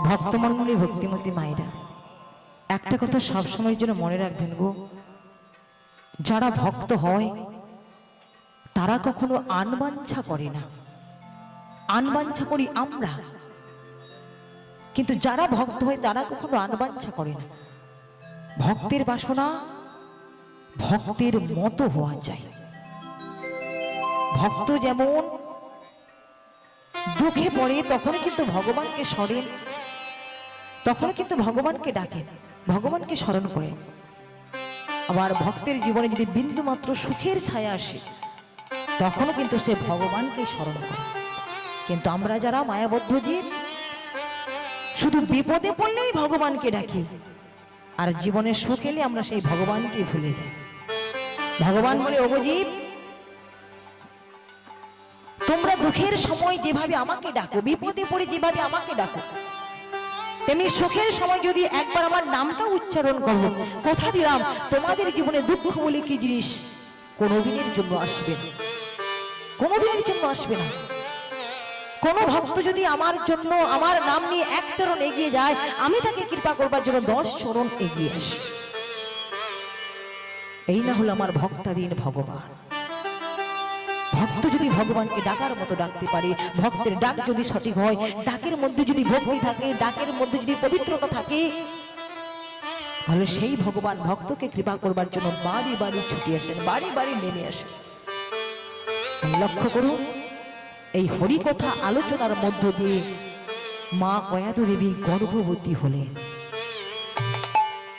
ভক্তমণ্ডলী ভক্তিমতী মায়েরা একটা কথা সবসময়ের জন্য মনে রাখবেন গো, যারা ভক্ত হয় তারা কখনো আনবাঞ্ছা করে না, আনবাঞ্ছা করি আমরা, কিন্তু যারা ভক্ত হয় তারা কখনো আনবাঞ্ছা করে না। ভক্তের বাসনা ভক্তের মতো হওয়া চাই। ভক্ত যেমন দুঃখে পড়ে তখন কিন্তু ভগবানকে স্মরেন, তখন কিন্তু ভগবানকে ডাকেন, ভগবানকে স্মরণ করেন। আবার ভক্তের জীবনে যদি বিন্দু মাত্র সুখের ছায়া আসে তখনও কিন্তু সে ভগবানকে স্মরণ করে। কিন্তু আমরা যারা মায়াবদ্ধ জীব শুধু বিপদে পড়লেই ভগবানকে ডাকি, আর জীবনে সুখ এলে আমরা সেই ভগবানকে ভুলে যাই। ভগবান বলে, ওগো জীব, তোমরা দুঃখের সময় যেভাবে আমাকে ডাকো, বিপদে পড়ে যেভাবে আমাকে ডাকো, তেমনি সুখের সময় যদি একবার আমার নামটা উচ্চারণ করো, কথা দিলাম তোমাদের জীবনে দুঃখ বলে কি জিনিস কোনোদিনের জন্য আসবে না, কোনোদিনের জন্য আসবে না। কোন ভক্ত যদি আমার জন্য আমার নাম নিয়ে এক চরণ এগিয়ে যায়, আমি তাকে কৃপা করবার জন্য 10 চরণ এগিয়ে আসি। এই না হলো আমার ভক্তাধীন ভগবান। ভক্ত যদি ভগবানকে ডাকার মতো ডাকতে পারে, ভক্তের ডাক যদি সঠিক হয়, ডাকের মধ্যে যদি ভক্তি থাকে, ডাকের মধ্যে যদি পবিত্রতা থাকে, তাহলে সেই ভগবান ভক্তকে কৃপা করবার জন্য বাড়ি বাড়ি ছুটে আসেন, বাড়ি বাড়ি নেমে আসেন। লক্ষ্য করুন, এই হরিকথা আলোচনার মধ্য দিয়ে মা কয়াদু দেবী গর্ভবতী হলেন,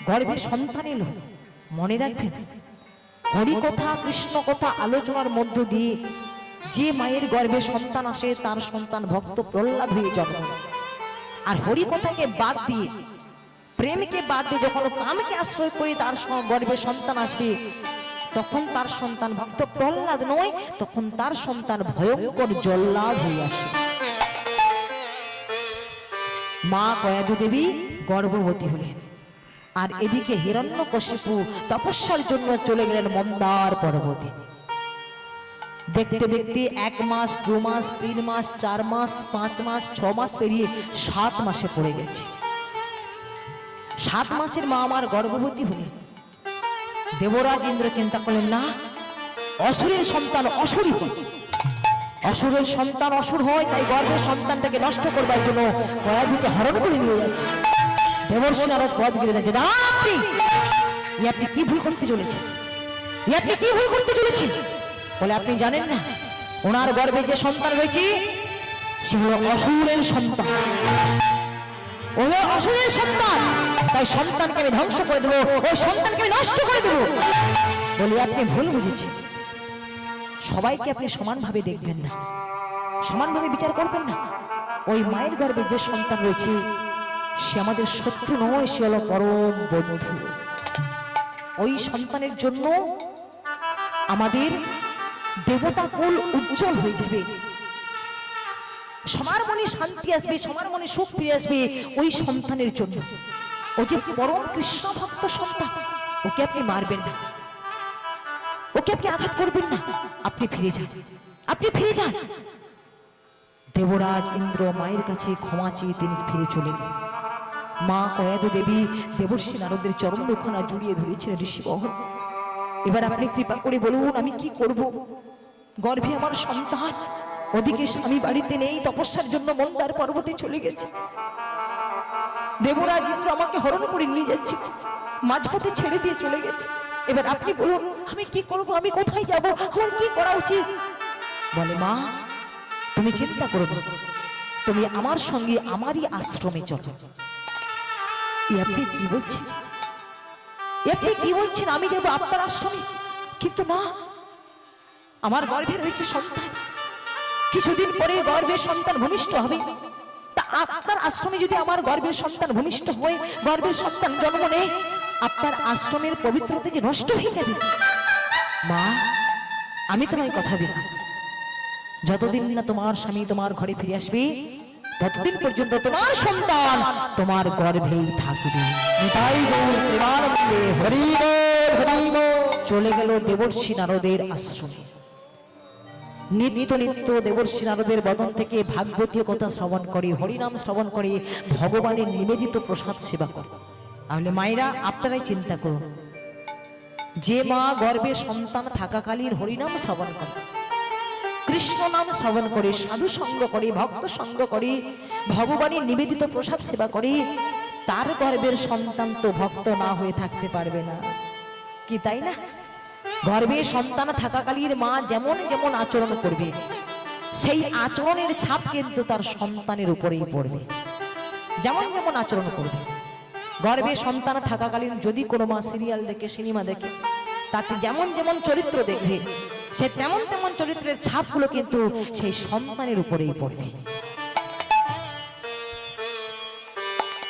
গর্ভে সন্তান এলো। মনে রাখবেন, হরিকথা কৃষ্ণ কথা আলোচনার মধ্য দিয়ে যে মায়ের গর্ভে সন্তান আসে তার সন্তান ভক্ত প্রহ্লাদ হয়ে জন্ম। আর হরিকথাকে বাদ দিয়ে, প্রেমকে বাদ দিয়ে যখন কামকে আশ্রয় করে তার গর্ভে সন্তান আসবে, তখন তার সন্তান ভক্ত প্রহ্লাদ নয়, তখন তার সন্তান ভয়ঙ্কর জল্লাদ হয়ে আসে। মা কয়াদু দেবী গর্ভবতী হলেন, আর এদিকে হিরণ্যকশিপু তপস্যার জন্য চলে গেলেন মন্দার পর্বতে। দেখতে দেখতে 1 মাস, 2 মাস, 3 মাস, 4 মাস, 5 মাস, 6 মাস পেরিয়ে 7 মাসে পড়ে গেছে। 7 মাসের মা আমার গর্ভবতী হলেন। দেবরাজ ইন্দ্র চিন্তা করলেন, না, অসুরের সন্তান অসুরই হয়, অসুরের সন্তান অসুর হয়, তাই গর্ভের সন্তানটাকে নষ্ট করবার জন্য কয়াদুকে হরণ করে নিয়ে যাচ্ছে। দেবর্ষি নারদ পদ গিরে যাচ্ছে, আপনি কি ভুল করতে চলেছেন, আপনি কি ভুল করতে চলেছেন? বলে, আপনি জানেন না ওনার গর্ভে যে সন্তান রয়েছে সে হলো অসুরের সন্তান, ও হলো অসুরের সন্তান। তাই সন্তানকে আমি ধ্বংস করে দেবো, ওই সন্তানকে আমি নষ্ট করে দেবো। বলি আপনি ভুল বুঝেছেন। সবাইকে আপনি সমানভাবে দেখবেন না, সমানভাবে বিচার করবেন না। ওই মায়ের গর্ভে যে সন্তান রয়েছে সে আমাদের শত্রু নয়, সে হলো পরম বন্ধু। ওই সন্তানের জন্য আমাদের দেবতা কুল উজ্জ্বল হয়ে যাবে, সবার মনে শান্তি আসবে, সবার মনে সুখ ফিরে আসবে ওই সন্তানের জন্য। ও যে পরম কৃষ্ণ ভক্ত সন্তান, ওকে আপনি মারবেন না, ওকে আপনি আঘাত করবেন না। আপনি ফিরে যান, আপনি ফিরে যান। দেবরাজ ইন্দ্র মায়ের কাছে ক্ষমা চেয়ে তিনি ফিরে চলে গেলেন। মা কয়াদু দেবী দেবর্ষী নারদের চরণ দুখানা জড়িয়ে ধরেছিলেন ঋষি বহন। এবার আপনি কৃপা করে বলুন আমি কি করব? গর্ভে আমার সন্তান, ওদিকে স্বামী বাড়িতে নেই, তপস্যার জন্য মন্দার পর্বতে চলে গেছে। দেবরাজ ইন্দ্র আমাকে হরণ করে নিয়ে যাচ্ছে, মাঝপথে ছেড়ে দিয়ে চলে গেছে। এবার আপনি বলুন আমি কি করব, আমি কোথায় যাব, আমার কি করা উচিত? বলে মা তুমি চিন্তা করো না, তুমি আমার সঙ্গে আমারই আশ্রমে চলো। আপনি কি বলছেন, আপনি কি বলছেন? আমি যাবো আপনার আশ্রমে? কিন্তু না, আমার গর্ভে রয়েছে সন্তান, কিছুদিন পরে গর্ভের সন্তান ভূমিষ্ঠ হবে। তা আপনার আশ্রমে যদি আমার গর্ভের সন্তান ভূমিষ্ঠ হয়ে গর্ভের সন্তান জন্ম নেয়, আপনার আশ্রমের পবিত্রতা যে নষ্ট হয়ে যাবে। মা আমি তোমায় কথা দিলাম, যতদিন না তোমার স্বামী তোমার ঘরে ফিরে আসবে ততদিন পর্যন্ত তোমার সন্তান তোমার গর্ভেই থাকবে। নিতাই গৌর প্রেমানন্দে হরি বল হরি বল। চলে গেল দেবর্ষী নারদের আশ্রমে। নিত্য নিত্য দেবর্ষী নারদের বদন থেকে ভাগবতীয় কথা শ্রবণ করে, হরিনাম শ্রবণ করে, ভগবানের নিবেদিত প্রসাদ সেবা করে। তাহলে মায়েরা আপনারাই চিন্তা করুন, যে মা গর্ভে সন্তান থাকাকালীন হরিনাম শ্রবণ করে, কৃষ্ণ নাম শ্রবণ করে, সাধু সঙ্গ করে, ভক্ত সঙ্গ করে, ভগবানের নিবেদিত প্রসাদ সেবা করে, তার গর্ভের সন্তান তো ভক্ত না হয়ে থাকতে পারবে না কি, তাই না? গর্ভে সন্তান থাকাকালীন মা যেমন যেমন আচরণ করবে সেই আচরণের ছাপ কিন্তু তার সন্তানের উপরেই পড়বে। যেমন যেমন আচরণ করবে, গর্ভে সন্তান থাকাকালীন যদি কোনো মা সিরিয়াল দেখে, সিনেমা দেখে, তাতে যেমন যেমন চরিত্র দেখবে সে তেমন তেমন চরিত্রের ছাপগুলো কিন্তু সেই সন্তানের উপরেই পড়বে।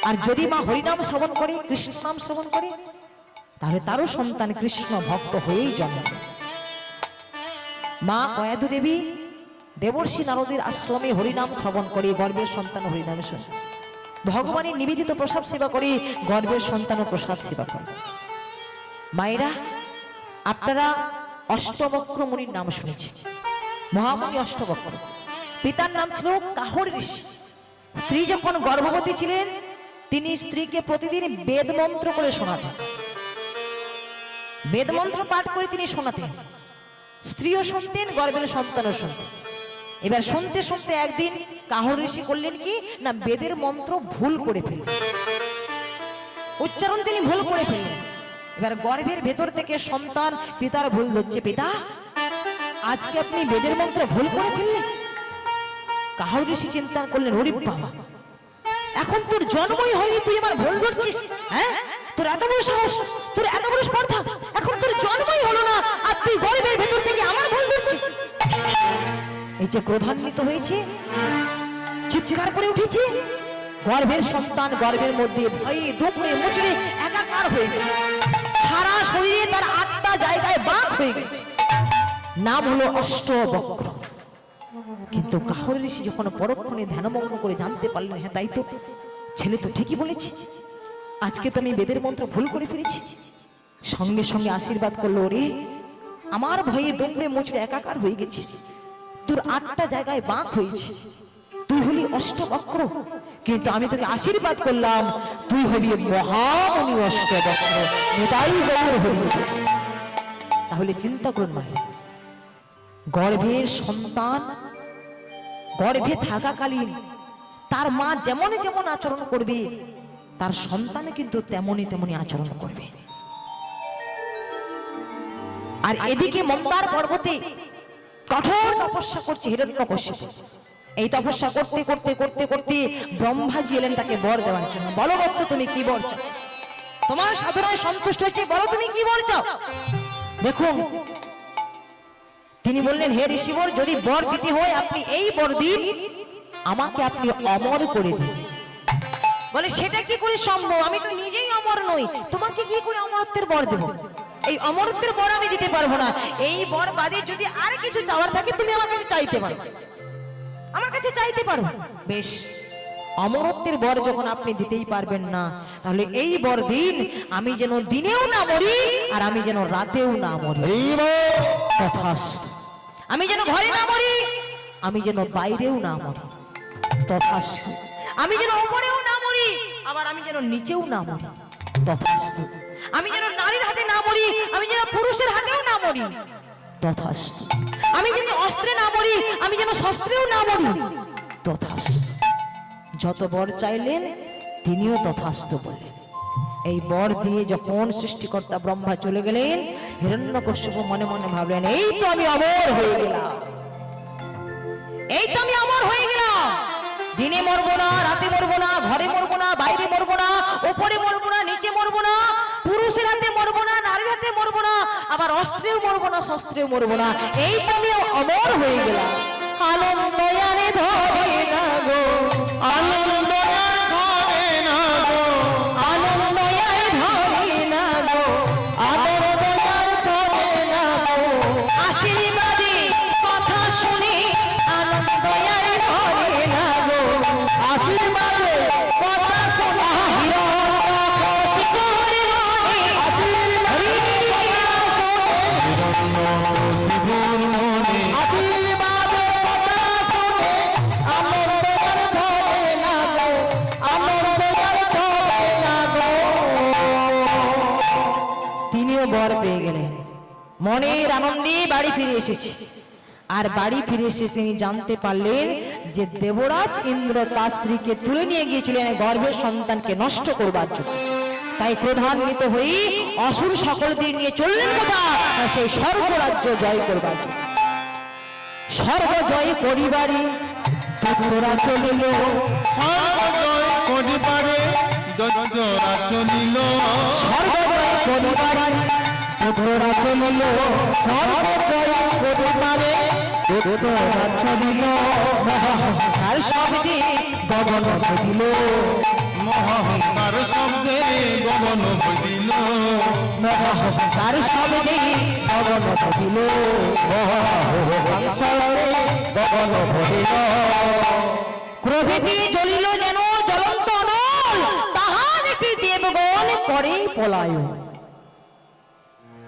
আর যদি মা হরিনাম শ্রবণ করে, কৃষ্ণ নাম শ্রবণ করে, তাহলে তারও সন্তান কৃষ্ণ ভক্ত হয়েই জন্মাবে। মা কয়াদু দেবী দেবর্ষী নারদের আশ্রমে হরিনাম শ্রবণ করে, গর্ভের সন্তান হরিনামে শোনে, ভগবানের নিবেদিত প্রসাদ সেবা করে, গর্ভের সন্তান প্রসাদ সেবা করে। মায়েরা আপনারা অষ্টবক্র মুনির নাম শুনেছেন, মহামুনি অষ্টবক্র। পিতার নাম ছিল কাহর ঋষি। স্ত্রী যখন গর্ভবতী ছিলেন তিনি স্ত্রীকে প্রতিদিন বেদ মন্ত্র করে শোনাতেন, বেদ মন্ত্র পাঠ করে তিনি শোনাতেন। স্ত্রীও শুনতেন, গর্ভের সন্তানও শুনতেন। এবার শুনতে শুনতে একদিন কাহর ঋষি করলেন কি না, বেদের মন্ত্র ভুল করে ফেললেন, উচ্চারণ তিনি ভুল করে ফেললেন। এবার গর্ভের ভেতর থেকে সন্তান পিতার ভুল ধরছে, পিতা আজকে আপনি বেদের মন্ত্র ভুল করে ফেললেন। কাহর ঋষি চিন্তা করলেন, ওরে বাবা, এখন তোর জন্মই হয়নি, তুই আমার ভুল ধরছিস? হ্যাঁ, তোর এত বড় সাহস, তোর এত বড় স্পর্ধা, এখন তোর জন্মই হলো না আর তুই গর্ভের ভেতর থেকে আমার ভুল ধরছিস। এই যে ক্রোধান্বিত হয়েছে, চিৎকার করে উঠেছে, গর্ভের সন্তান গর্ভের মধ্যে ভয়ে দুঃখে মুচড়ে একাকার হয়ে গেছে, সারা শরীরে তার 8টা জায়গায় বাঁক হয়ে গেছে। নাম হলো অষ্টবক্র। কিন্তু কাহর ঋষি যখন পরক্ষণে ধ্যানমগ্ন করে জানতে পারলেন, হ্যাঁ তাই তো, ছেলে তো ঠিকই বলেছে, আজকে তো আমি বেদের মন্ত্র ভুল করে ফেলেছি, সঙ্গে সঙ্গে আশীর্বাদ করলো, ওরে আমার ভয়ে দমড়ে মুচড়ে একাকার হয়ে গেছিস, তোর 8টা জায়গায় বাঁক হয়েছে, তুই হলি অষ্টবক্র, কিন্তু আমি তোকে আশীর্বাদ করলাম তুই হবি মহামুনি অষ্টবক্র। এটাই গৌর হরি। তাহলে চিন্তা করুন মায়ের, গর্ভের সন্তান গর্ভে থাকাকালীন তার মা যেমন যেমন আচরণ করবে তার সন্তান কিন্তু তেমনি তেমনি আচরণ করবে। আর এদিকে মন্দার পর্বতে কঠোর তপস্যা করছে হিরণ্যকশিপু। এই তপস্যা করতে করতে করতে করতে ব্রহ্মাজি এলেন তাকে বর দেওয়ার জন্য। বলো বৎস, তুমি কি বর চাও? তোমার সাধনায় সন্তুষ্ট হয়েছে, বলো তুমি কি বর চাও? দেখুন, তিনি বললেন, হে ঋষিবর, যদি বর দিতে হয় আপনি এই বর দিন, আমাকে আপনি অমর করে দিন। বলে, সেটা কি করে সম্ভব? আমি তো নিজেই অমর নই, তোমাকে কি করে অমরত্বের বর দেব? এই অমরত্বের বর আমি দিতে পারবো না। এই বর বাদে যদি আর কিছু চাওয়ার থাকে তুমি আমার কাছে চাইতে পারো, আমার কাছে চাইতে পারো। বেশ, অমরত্বের বর যখন আপনি দিতেই পারবেন না, তাহলে এই বর দিন, আমি যেন দিনেও না মরি আর আমি যেন রাতেও না মরি। তথাস্তু। আমি যেন ঘরে না মরি, আমি যেন বাইরেও না মরি। তথাস্তু। আমি যেন উপরেও না মরি, আবার আমি যেন নিচেও না মরি। তথাস্তু। আমি যেন নারীর হাতে না মরি, আমি যেন পুরুষের হাতেও না মরি। তথাস্তু। আমি যেন অস্ত্রে না মরি, আমি যেন শস্ত্রেও না মরি। তথাস্তু। যত বর চাইলেন তিনিও তথাস্তু বললেন। এই বর দিয়ে যখন সৃষ্টিকর্তা ব্রহ্মা চলে গেলেন, হিরণ্যকশিপু মনে মনে ভাবলেন, এই তো আমি অমর হয়ে গেলাম, এই তো আমি অমর হয়ে গেলাম। দিনে মরবো না, রাতে মরবো না, ঘরে মরবো না, বাইরে মরবো না, উপরে মরবো না, নিচে মরবো না, পুরুষের হাতে মরবো না, নারীর হাতে মরবো না, আবার অস্ত্রেও মরবো না, শস্ত্রেও মরবো না। এই তো আমি অমর হয়ে গেলাম। আনন্দ আরে ধরে না গো, আনন্দ আর ধরে না গো, আনন্দ আর ধরে না গো, আনন্দ আর ধরে না গো, আশীর্বাদে কথা শুনে আনন্দ আর ধরে না গো, আশীর্বাদে কথা শুনে হিরণ্যকশিপুর মনে বর পেয়ে গেলেন। মনের আনন্দে বাড়ি ফিরে এসেছে। আর বাড়ি ফিরে এসে তিনি জানতে পারলেন যে দেবরাজ ইন্দ্র তার স্ত্রীকে তুলে নিয়ে গিয়েছিলেন গর্ভের সন্তানকে নষ্ট করবার জন্য। তাই ক্রোধান্বিত হয়ে অসুর সকলদের নিয়ে চললেন কোথায়? সেই স্বর্গরাজ্য জয় করবার জন্য। স্বর্গ জয় করিবারে দৈত্যরা চলিল, স্বর্গ জয় করিবারে দৈত্যরা চলিল, স্বর্গ জয় করিবারে দৈত্যরা চলিল, স্বর্গ জয় করিবারে দৈত্যরা চলিল। তার শব্দে গগন ভরিল, মহাহংকার শব্দে গগন ভরিল, তার শব্দে গগন ভরিল, গগন ভরিল। ক্রোধে জ্বলিল যেন জ্বলন্ত অনল, তাহা দেখি দেবগণ করে পলায়ন।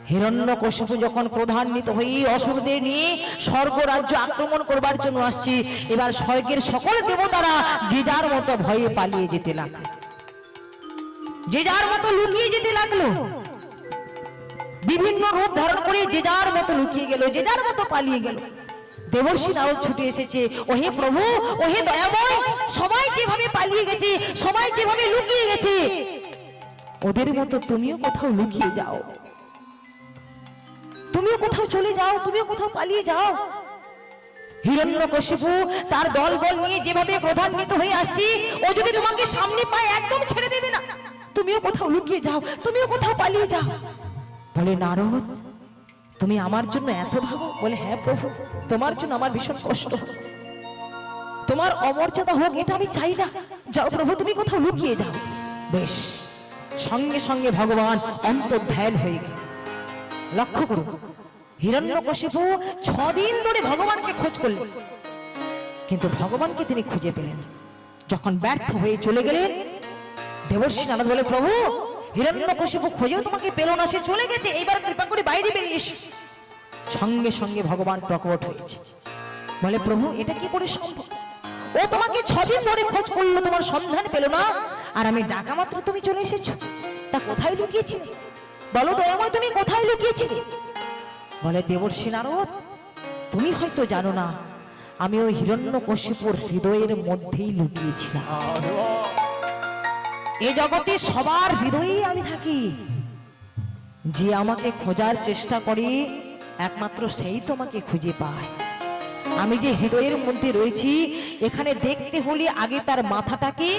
হিরণ্যকশিপু যখন ক্রোধান্বিত হয়ে অসুরদের নিয়ে স্বর্গ রাজ্য আক্রমণ করবার জন্য আসছে, এবার স্বর্গের সকল দেবতারা যে যার মতো ভয়ে পালিয়ে যেতে লাগলো, যে যার মতো লুকিয়ে যেতে লাগলো। বিভিন্ন রূপ ধারণ করে যে যার মতো লুকিয়ে গেল, যে যার মতো পালিয়ে গেল। দেবর্ষি নারদ ছুটে এসেছে, ওহে প্রভু, ওহে দয়াময়, সবাই যেভাবে পালিয়ে গেছে, সবাই যেভাবে লুকিয়ে গেছে, ওদের মতো তুমিও কোথাও লুকিয়ে যাও, তুমিও কোথাও চলে যাও, তুমিও কোথাও পালিয়ে যাও। হিরণ্যকশিপু তার দলবল নিয়ে যেভাবে ক্রোধান্বিত হয়ে আসছে, ও যদি তোমাকে সামনে পায় একদম ছেড়ে দেবে না। তুমিও কোথাও লুকিয়ে যাও, তুমিও কোথাও পালিয়ে যাও। বলে, নারদ, তুমি আমার জন্য এত ভাবো? বলে, হ্যাঁ প্রভু, তোমার জন্য আমার ভীষণ কষ্ট, তোমার অমর্যাদা হোক এটা আমি চাই না। যাও প্রভু, তুমি কোথাও লুকিয়ে যাও। বেশ, সঙ্গে সঙ্গে ভগবান অন্তর্ধান হয়ে গেল। লক্ষ্য করুন, হিরণ্যকশিপু 6 দিন ধরে ভগবানকে খোঁজ করলেন, কিন্তু ভগবানকে তিনি খুঁজে পেলেন। যখন ব্যর্থ হয়ে চলে গেলেন, দেবর্ষি নারদ বলে, প্রভু, হিরণ্যকশিপু খোঁজেও তোমাকে পেল না, সে চলে গেছে, এইবার কৃপা করে বাইরে বেরিয়ে এসো। সঙ্গে সঙ্গে ভগবান প্রকট হয়েছে। বলে, প্রভু, এটা কি করে সম্ভব? ও তোমাকে 6 দিন ধরে খোঁজ করলো, তোমার সন্ধান পেল না, আর আমি ডাকা মাত্র তুমি চলে এসেছো। তা কোথায় লুকিয়েছিলে? বলো দয়াময়, তুমি কোথায় লুকিয়েছিলে? বলে, দেবর্ষি নারদ, তুমি হয়তো জানো না, আমি ওই হিরণ্যকশিপুর হৃদয়ের মধ্যেই লুকিয়েছিলাম। এই জগতে সবার হৃদয়েই আমি থাকি। যে আমাকে খোঁজার চেষ্টা করে একমাত্র সেই তোমাকে খুঁজে পায়। আমি যে হৃদয়ের মধ্যে রয়েছি, এখানে দেখতে হলে আগে তার মাথাটাকে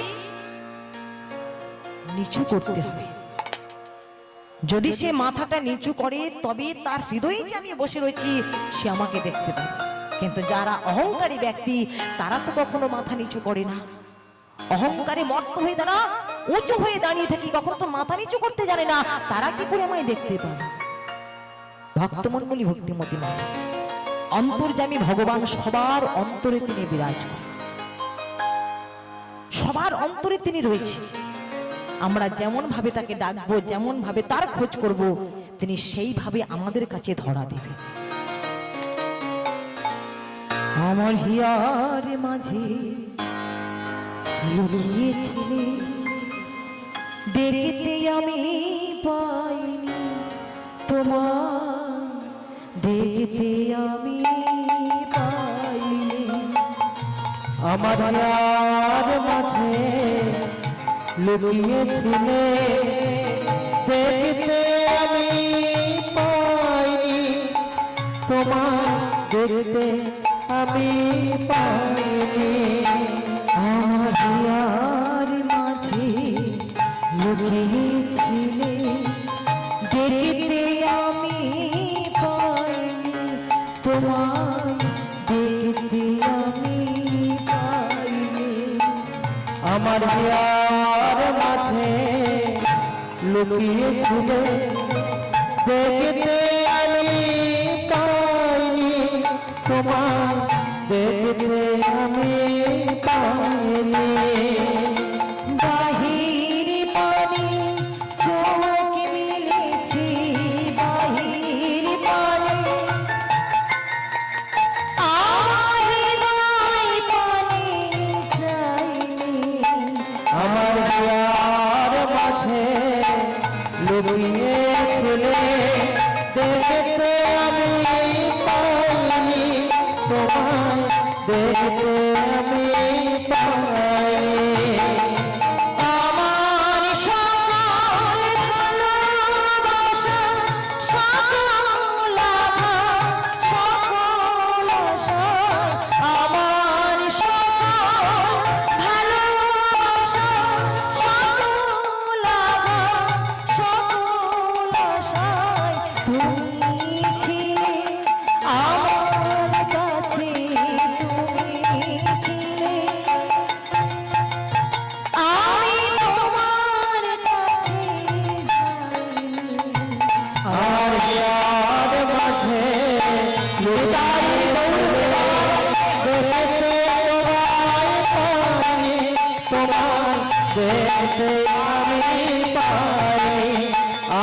নিচু করতে হবে। যদি সে মাথাটা নিচু করে তবে তার হৃদয়ে যে আমি বসে রয়েছি সে আমাকে দেখতে পাবে। কিন্তু যারা অহংকারী ব্যক্তি তারা তো কখনো মাথা নিচু করে না। অহংকারে মর্ত হয়ে তারা উঁচু হয়ে দাঁড়িয়ে থাকি, কখনো তো মাথা নিচু করতে জানে না, তারা কি করে আমায় দেখতে পাবে? ভক্তমণ্ডলী, ভক্তিমতী মা, অন্তর্যামী ভগবান সবার অন্তরে তিনি বিরাজ করেন, সবার অন্তরে তিনি রয়েছে। আমরা যেমন ভাবে তাকে ডাকবো, যেমন ভাবে তার খোঁজ করব, তিনি সেইভাবে আমাদের কাছে ধরা দেবে। আমার হিয়ার মাঝে লুকিয়েছিলে, দেখতে আমি পাইনি তোমায়, দেখতে আমি পাইনি। আমার আর মাঝে লুকিয়েছিলে, দেখতে আমি পাইনি তোমায়, দেখতে আমি পাইনি। আমার হিয়ার মাঝে লুকিয়েছিলে, দেখতে আমি পাইনি তোমায়, দেখতে আমি পাইনি। আমার হিয়ার মাঝে লুকিয়েছিলে, দেখতে আমি পাইনি তোমায়, দেখতে আমি পাইনি। বাহির পানে চোখ মেলেছি, বাহির পানে হৃদয় পানে চাইনি। আমার হিয়ার মাঝে লুকিয়েছিলে, দেখতে আমি পাইনি তোমায়, দেখতে আমি পাইনি। আমার সকল ভালোবাসা, সকল আশা, সকল আশা, আমার সকল ভালোবাসা, সকল আশা, সকল আশায় তুমি ছিলে আমার কাছে, তুমি ছিলে আমি তোমার কাছে যাইনি। আমার হিয়ার মাঝে লুকিয়েছিলে, দেখতে তোমায় পাইনি তোমায়, দেখতে আমি পাইনি।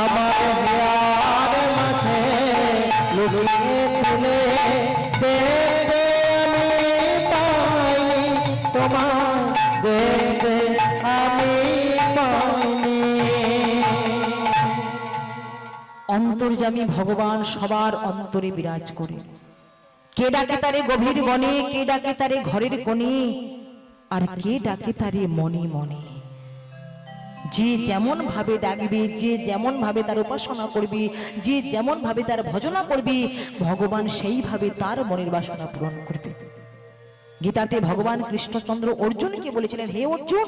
আমার হিয়ার মাঝে লুকিয়েছিলে, দেখতে আমি পাইনি তোমায়, দেখতে আমি পাইনি। অন্তর্যামী ভগবান সবার অন্তরে বিরাজ করে। কে ডাকে তারে গভীর বনে, কে ডাকে তারে ঘরের কোণে, আর কে ডাকে তারে মনে মনে। যে যেমন ভাবে ডাকবে, যে যেমন ভাবে তার উপাসনা করবি, যে যেমন ভাবে তার ভজনা করবি, ভগবান সেইভাবে তার মনের বাসনা পূরণ করবে। গীতাতে ভগবান কৃষ্ণচন্দ্র অর্জুনকে বলেছিলেন, হে অর্জুন,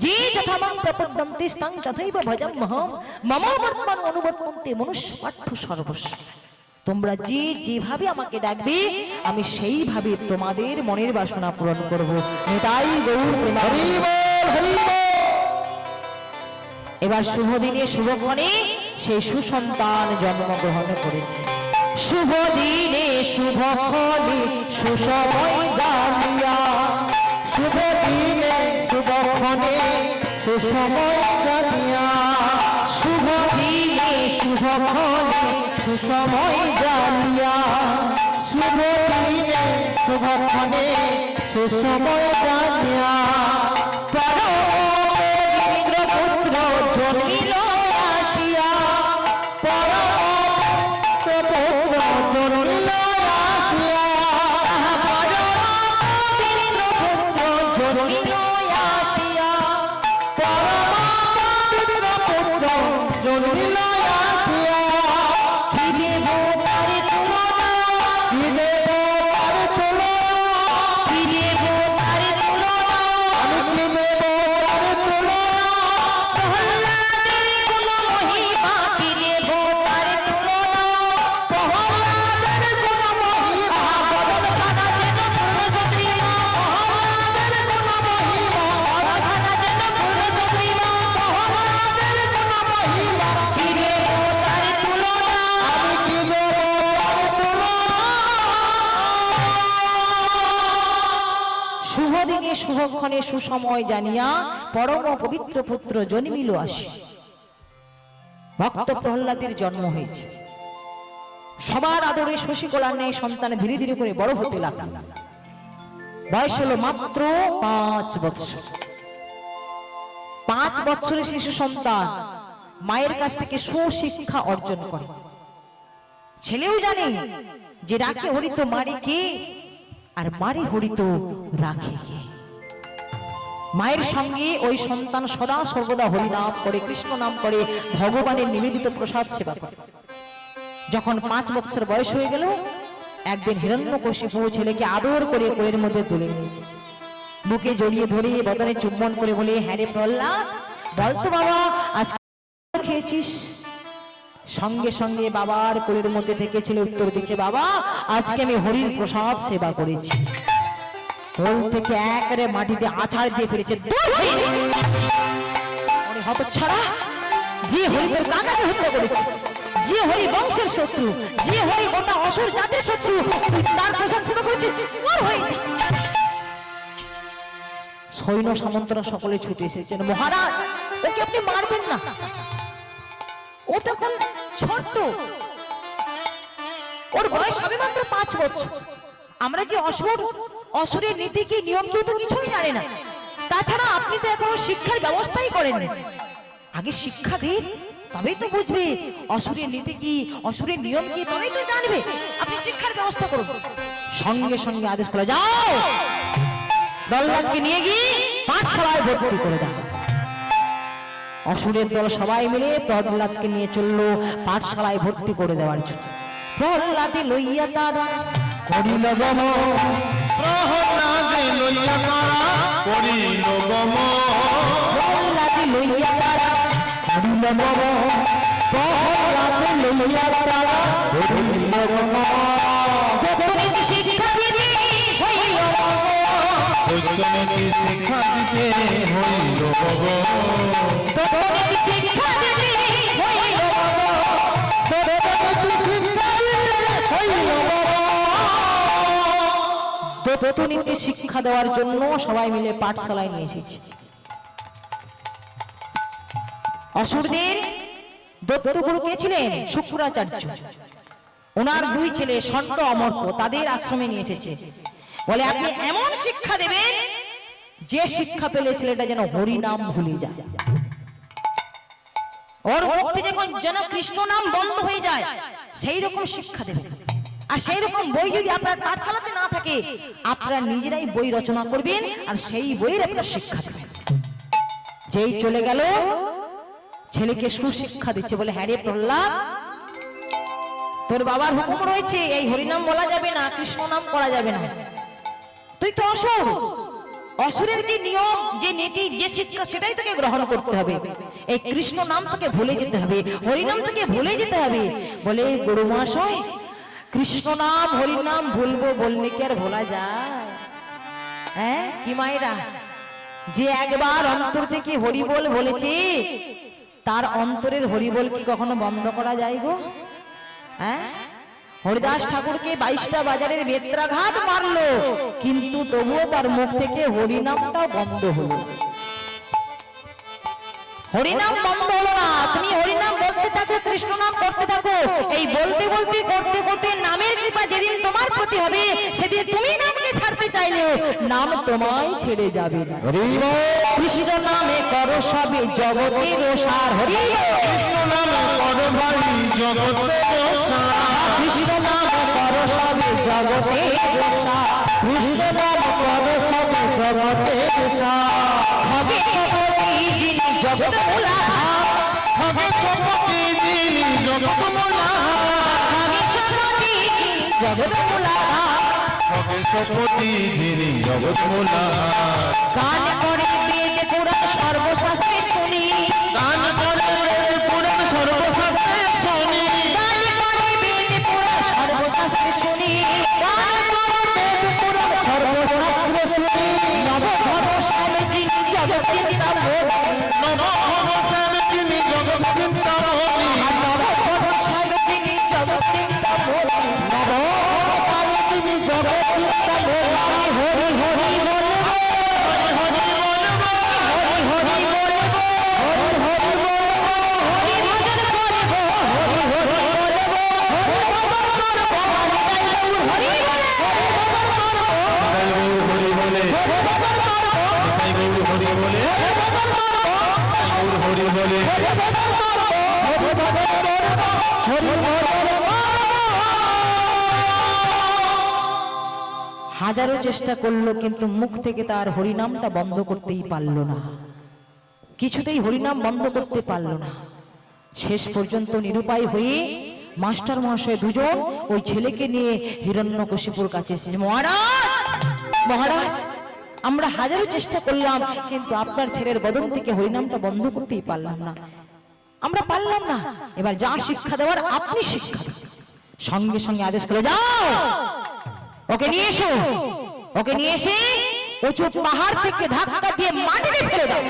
যে যথা মাং প্রপদ্যন্তে তাং তথৈব ভজাম্যহম মম বর্তমান অনুবর্তন্তে মনুষ্য পার্থ সর্বস্ব। তোমরা যে যেভাবে আমাকে ডাকবে আমি সেইভাবে তোমাদের মনের বাসনা পূরণ করব। নিতাই গৌর প্রেমানন্দ। এবার শুভ দিনে শুভক্ষণে সেই সুসন্তান জন্মগ্রহণ করেছে। শুভ দিনে শুভক্ষণে সুসময় জানিয়া, শুভ দিনে শুভক্ষণে সুসময় জানিয়া, শুভ দিনে শুভক্ষণে সুসময় জানিয়া, শুভ দিনে শুভক্ষণে সুসময় জানিয়া, পরমেন্দ্র পুত্র জন্মিল আসিয়া, পুত্র জন্মিল আসিয়া, পরমেন্দ্র পুত্র জন্মিল আসিয়া, পুত্র জন্মিল আসিয়া, কি দেব তারে তুলনা, কি দেব তার তুলনা, শুভ দিনে শুভক্ষণে সুসময় জানিয়া পরম পবিত্র পুত্র জন্মিল আসি। ভক্ত প্রহ্লাদের জন্ম হয়েছে। সবার আদরে শশীকলার ন্যায় সন্তান ধীরে ধীরে করে বড় হতে লাগল। বয়স হলো মাত্র 5 বৎসর। 5 বৎসরের শিশু সন্তান মায়ের কাছ থেকে সুশিক্ষা অর্জন করে। ছেলেও জানে যে রাখে হরিত মারে কে, আর মারে হরিত রাখে কে। মায়ের সঙ্গে ওই সন্তান সদা সর্বদা হরি নাম করে, কৃষ্ণ নাম করে, ভগবানের নিবেদিত প্রসাদ সেবা করে। যখন 5 বৎসর বয়স হয়ে গেল, একদিন হিরণ্যকশিপু ছেলেকে আদর করে কোলের মধ্যে তুলে নিয়েছে। বুকে জড়িয়ে ধরে বদনে চুম্বন করে বলে, হ্যাঁ রে প্রহ্লাদ, বলতো বাবা আজকে খেয়েছিস? সঙ্গে সঙ্গে বাবার কোলের মধ্যে থেকে ছেলে উত্তর দিচ্ছে, বাবা আজকে আমি হরির প্রসাদ সেবা করেছি। কোল থেকে একরে মাটিতে আছাড় দিয়ে ফেলেছে। হতচ্ছাড়া, যে হরিদের কাকাকে হত্যা করেছে, যে হরি বংশের শত্রু, যে হরি গোটা অসুর জাতির শত্রু, তুই তার প্রসাদ সেবা করেছিস? সৈন্য সামন্তরা সকলে ছুটে এসেছেন। মহারাজ, ওকে আপনি মারবেন না, ও তখন ছোট্ট, ওর বয়স হবে মাত্র 5 বছর। আমরা যে অসুরের নীতি কি নিয়ম কি তো কিছুই জানে না। তাছাড়া আপনি তো এখনো শিক্ষার ব্যবস্থাই করেননি। আগে শিক্ষা দিন, তবেই তো বুঝবে অসুরের নীতি কি, অসুরের নিয়ম কি, তবেই তো জানবে। আপনি শিক্ষার ব্যবস্থা করুন। সঙ্গে সঙ্গে আদেশ করে, যাও প্রহ্লাদকে নিয়ে গিয়ে পাঠশালায় ভর্তি করে দাও। অসুরের দল সবাই মিলে প্রহ্লাদকে নিয়ে চললো পাঠশালায় ভর্তি করে দেওয়ার জন্য। প্রহ্লাদে লইয়া তারা করিল গম, প্রহ্লাদে লইয়া তারা করিল গম, প্রহ্লাদে লইয়া তারা করিল গম, প্রহ্লাদে লইয়া তারা করিল গম। গোপনীতি শিক্ষা দিতে হইল গম, বৈজ্ঞানিক শিক্ষা দিতে হইল গম, গোপনীতি শিক্ষা দিতে হইল গম, দত্তনীতি শিক্ষা দেওয়ার জন্য সবাই মিলে পাঠশালায় নিয়ে এসেছে। অসুরদের দত্তগুরু কে ছিলেন? শুক্রাচার্য। ওনার 2 ছেলে ষণ্ড অমর্ক, তাদের আশ্রমে নিয়ে এসেছে। বলে আপনি এমন শিক্ষা দেবেন যে শিক্ষা পেলে ছেলেটা যেন হরি নাম ভুলে যায়, ওর মুখ থেকে যেন কৃষ্ণ নাম বন্ধ হয়ে যায়, সেই রকম শিক্ষা দেবেন। আর সেই রকম বই যদি আপনার পাঠশালাতে না থাকে, আপনারা নিজেরাই বই রচনা করবেন আর সেই বইয়ের আপনার শিক্ষা দেবেন। যেই চলে গেল, ছেলেকে সুশিক্ষা দিচ্ছে। বলে, হ্যাঁ রে প্রহ্লাদ, তোর বাবার হুকুম রয়েছে এই হরিনাম বলা যাবে না, কৃষ্ণ নাম করা যাবে না। তুই তো অসুর, অসুরের যে নিয়ম, যে নীতি, যে শিক্ষা, সেটাই তোকে গ্রহণ করতে হবে। এই কৃষ্ণ নাম তোকে ভুলে যেতে হবে, হরিনাম তোকে ভুলে যেতে হবে। বলে, গুরু মহাশয়, কৃষ্ণ নাম হরি নাম ভুলবো বললে কি আর ভোলা যায়? হ্যাঁ কি মায়েরা, যে একবার অন্তর থেকে হরি বল বলেছে, তার অন্তরের হরি বল কি কখনো বন্ধ করা যায় গো? হ্যাঁ, হরিদাস ঠাকুরকে 22টা বাজারের বেত্রাঘাত মারলো, কিন্তু তবুও তার মুখ থেকে হরিনামটা বন্ধ হলো। হরিনাম বন্ধ হলো না। তুমি হরিনাম বলতে থাকো, কৃষ্ণ নাম করতে থাকো। এই বলতে বলতে করতে করতে নামের কৃপা যেদিন তোমার প্রতি হবে, সেদিন তুমি নামকে ছাড়তে চাইলেও নাম তোমায় ছেড়ে যাবে না। কৃষ্ণ নামে করো সবে জগতের সার। হরি কৃষ্ণ নামে করো ভাই জগতের সার, কৃষ্ণ নামে করো সবে জগতের সার, কৃষ্ণ নামে করো সবে জগতের সার। হবে সপতি যিনি জগৎ মোলা, হবে সপতি যিনি জগৎ মোলা, হবে সপতি জগৎ মোলা, হবে সপতি যিনি জগৎ মোলা। গান করে বেদ পুরাণ সর্বশাস্ত্রে শুনি, গান করে বেদ পুরাণ সর্বশাস্ত্রে শুনি, গান করে বেদ পুরাণ সর্বশাস্ত্রে শুনি, গান করে বেদ পুরাণ সর্বশাস্ত্রে শুনি। নব ভবসান যিনি জগৎ চিন্তা মোড়ি, নব ভবসান যিনি জগৎ চিন্তা মোড়ি, নব ভবসান যিনি জগৎ চিন্তা মোড়ি, নব ভবসান যিনি জগৎ চিন্তা মোড়ি। হরি হরি বলবো, বলে হাজারো চেষ্টা করলো কিন্তু মুখ থেকে তার হরিনামটা বন্ধ করতেই পারল না, কিছুতেই হরিনাম বন্ধ করতে পারল না। শেষ পর্যন্ত নিরুপায় হয়ে মাস্টার মহাশয় দুজন ওই ছেলেকে নিয়ে হিরণ্যকশিপুর কাছে এসেছে। মহারাজ, মহারাজ, আমরা হাজারো চেষ্টা করলাম কিন্তু আপনার ছেলের বদন থেকে হরিনামটা বন্ধ করতেই পারলাম না, আমরা পারলাম না। এবার যা শিক্ষা দেওয়ার আপনি শিক্ষা দেন। সঙ্গে সঙ্গে আদেশ করে যাও, ওকে নিয়ে এসো, ওকে নিয়ে এসে উঁচু পাহাড় থেকে ধাক্কা দিয়ে মাটিতে ফেলে দাও।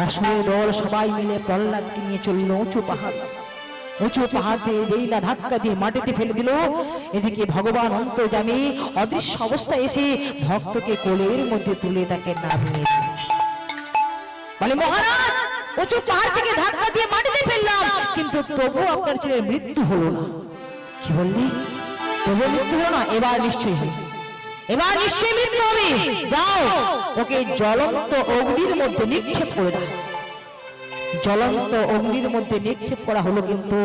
অসুরের দল সবাই মিলে প্রহ্লাদকে নিয়ে চলল উঁচু পাহাড়। উঁচু পাহাড় দিয়ে যেই না ধাক্কা দিয়ে মাটিতে ফেলে দিল, এদিকে ভগবান অন্তর্যামী অদৃশ্য অবস্থায় এসে ভক্তকে কোলের মধ্যে তুলে তাকে নামিয়ে দিল। বলে মহারাজ, উঁচু পাহাড় থেকে ধাক্কা দিয়ে মাটিতে ফেললাম কিন্তু তবু আপনার ছেলের মৃত্যু হলো না। কি বললি? তবু মৃত্যু হলো না? এবার নিশ্চয়ই হবে, এবার নিশ্চয়ই মৃত্যু হবে। যাও, ওকে জ্বলন্ত অগ্নির মধ্যে নিক্ষেপ করে দাও। জ্বলন্ত অগ্নির মধ্যে নিক্ষেপ করা হলো কিন্তু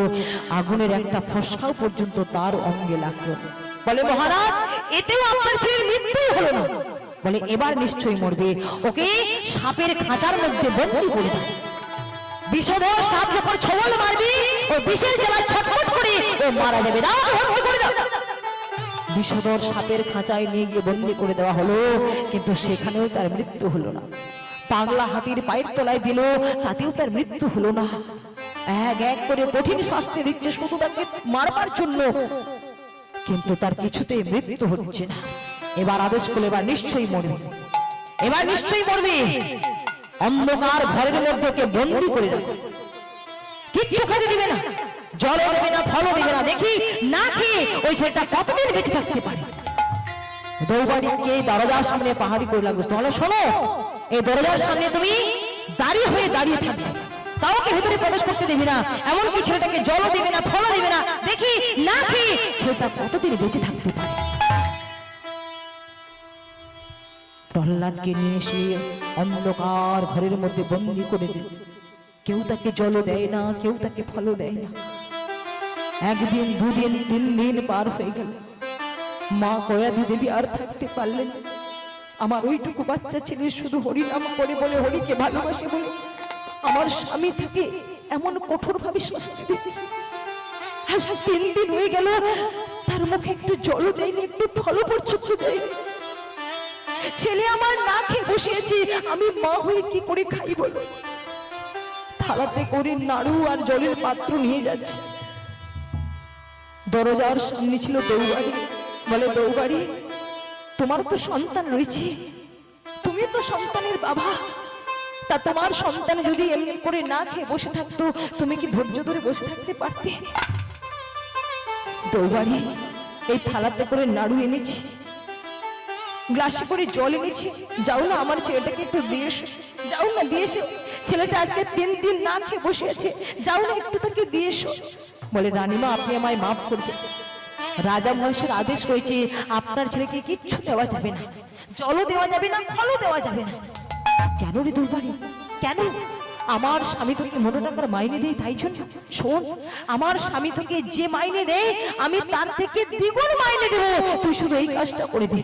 আগুনের একটা ফসকাও পর্যন্ত তার অঙ্গে লাগলো। বলে মহারাজ, এতেও আপনার ছেলের মৃত্যু হলো না। বলে এবার নিশ্চয়ই মরবে, ওকে সাপের খাঁচার মধ্যে বন্দী করে দাও। বিষধর সাপ যখন ছবল মারবি ও বিষের জ্বালায় ছটফট করে ও মারা যাবে। দাও, বন্দী করে দাও। বিষধর সাপের খাঁচায় নিয়ে গিয়ে বন্দী করে দেওয়া হলো কিন্তু সেখানেও তার মৃত্যু হলো না। পাগলা হাতির পায়ের তলায় দিল, তাতেও তার মৃত্যু হলো না। এক এক করে কঠিন শাস্তি দিচ্ছে শুধু তাকে মারবার জন্য, কিন্তু তার কিছুতেই মৃত্যু হচ্ছে না। এবার আদেশ করলে এবার নিশ্চয়ই মরবে, এবার নিশ্চয়ই মরবে। অন্ধকার ঘরের মধ্যে ওকে বন্দী করে রাখো, কিচ্ছু খেতে দিবে না, জলও দেবে না, ফলও দেবে না। দেখি না খেয়ে ওই ছেলেটা কতদিন বেঁচে থাকতে পারে। দৌবাড়িকে দরজার সামনে পাহাড়ি করে লাগবে। তাহলে শোনো, এই দরজার সামনে তুমি দাঁড়িয়ে থাকবে, কাউকে ভেতরে প্রবেশ করতে দেবে না, এমনকি ছেলেটাকে জলও দেবে না, ফলও দেবে না। দেখি না খেয়ে ছেলেটা কতদিন বেঁচে থাকতে পারে। প্রহ্লাদকে নিয়ে এসে অন্ধকার ঘরের মধ্যে বন্দী করে দিল। কেউ তাকে জলও দেয় না, কেউ তাকে ফলও দেয় না। একদিন, দুদিন, 3 দিন পার হয়ে গেল। মা কয়াদি দেবী আর থাকতে পারলেন। আমার ওইটুকু বাচ্চা ছেলে শুধু হরিনাম করে বলে, হরিকে ভালোবাসে বলে আমার স্বামী থেকে এমন কঠোর ভাবে শাস্তি দিচ্ছে। আজ 3 দিন হয়ে গেল, তার মুখে একটু জলও দেয়নি, একটু ফলও পর্যন্ত দেয়নি। ছেলে আমার না খেয়ে বসিয়েছি, আমি মা হয়ে কি করে খাই বলো? থালাতে করে নাড়ু আর জলের পাত্র নিয়ে যাচ্ছে। দরজার সামনে ছিল দৌবাড়ি। বলে দৌবাড়ি, তোমার তো সন্তান রয়েছে, তুমি তো সন্তানের বাবা, তা তোমার সন্তান যদি এমনি করে না খেয়ে বসে থাকতো তুমি কি ধৈর্য ধরে বসে থাকতে পারতে? দৌবাড়ি, এই থালাতে করে নাড়ু এনেছি, গ্লাসে করে জল এনেছি, যাও না আমার ছেলেটাকে একটু দিয়ে এসো, যাও না দিয়ে এসো। ছেলেটা আজকে 3 দিন না খেয়ে বসে আছে, যাও না একটু তাকে দিয়ে এসো। বলে রানীমা, আপনি আমায় মাফ করবেন, রাজা মহেশের আদেশ রয়েছে আপনার ছেলেকে কিচ্ছু দেওয়া যাবে না, জলও দেওয়া যাবে না, ফলও দেওয়া যাবে না। কেন রে দুর্বাড়ি, কেন? আমার স্বামী তোকে মনে টাকার মাইনে দেয়, তাই জন্য? শোন, আমার স্বামী তোকে যে মাইনে দেয় আমি তার থেকে দ্বিগুণ মাইনে দেব। তুই শুধু এই কাজটা করে দে,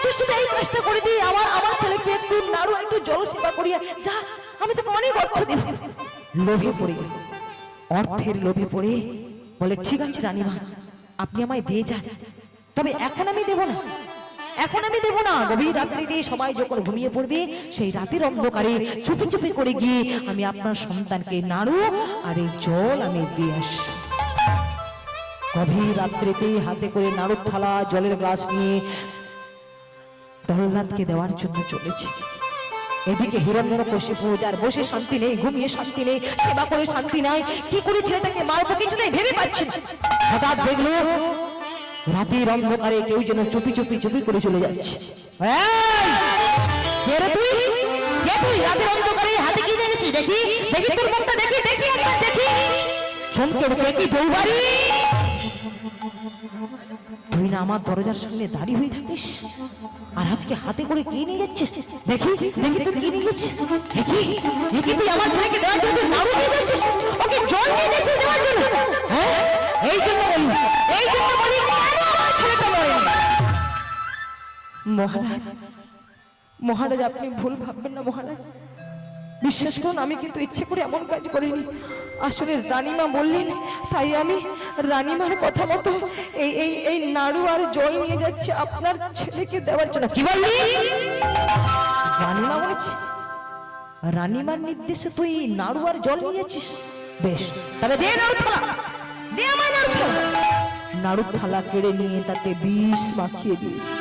তুই শুধু এই কাজটা করে দে। আমার ছেলেকে একটু নাড়ু, একটু জল সেবা করিয়া যা, আমি তোকে অনেক অর্থ দেব। লোভে পড়ে গেল, অর্থের লোভে পড়ে বলে ঠিক আছে রানীমা, আপনি আমায় দিয়ে যান, তবে এখন আমি দেব না, এখন আমি দেব না। গভীর রাত্রিতে সবাই যখন ঘুমিয়ে পড়বে সেই রাতের অন্ধকারে চুপি চুপি করে গিয়ে আমি আপনার সন্তানকে নাড়ু আর এই জল আমি দিয়ে আসি। গভীর রাত্রিতে হাতে করে নাড়ুর থালা, জলের গ্লাস নিয়ে প্রহ্লাদকে দেওয়ার জন্য চলেছে। এদিকে হিরণ্যকশিপু যার বসে শান্তি নেই, ঘুমিয়ে শান্তি নেই, সেবা করে শান্তি নাই, কি করে ছেলেটাকে মারবো কিছুতেই ভেবে পাচ্ছি না। হঠাৎ দেখলো রাতের অন্ধকারে কেউ যেন চুপি চুপি চুপি করে চলে যাচ্ছে। কে রে তুই? কে তুই? রাতের অন্ধকারে হাতে কি দেখেছি? দেখি দেখি তোর মুখটা দেখি, দেখি একবার দেখি। চমকে উঠেছে, কি দৌবাড়ি, তুই না আমার দরজার সামনে দাঁড়িয়ে হয়ে থাকিস, আর আজকে হাতে করে কে নিয়ে যাচ্ছিস? দেখি দেখি তুই কি নিয়ে যাচ্ছিস, দেখি দেখি তুই আমার ছেলেকে দেওয়ার জন্য তুই নাড়ু নিয়ে যাচ্ছিস, ওকে জল নিয়ে যাচ্ছিস দেওয়ার জন্য। হ্যাঁ, এই জন্য বলি, এই জন্য বলি কেন আমার ছেলেটা মরে না? মহারাজ, মহারাজ আপনি ভুল ভাববেন না মহারাজ, বিশ্বাস করুন আমি কিন্তু ইচ্ছে করে এমন কাজ করিনি। আসলে রানীমা বললেন, তাই আমি রানীমার কথা মতো এই এই এই নাড়ু আর জল নিয়ে যাচ্ছি আপনার ছেলেকে দেওয়ার জন্য। কি বললি? রানীমা বলেছি, রানীমার নির্দেশে তুই নাড়ু আর জল নিয়ে যাচ্ছিস? বেশ, তবে দে নাড়ু থালা, দে আমার নাড়ু থালা। নাড়ু থালা কেড়ে নিয়ে তাতে বিষ মাখিয়ে দিয়েছি।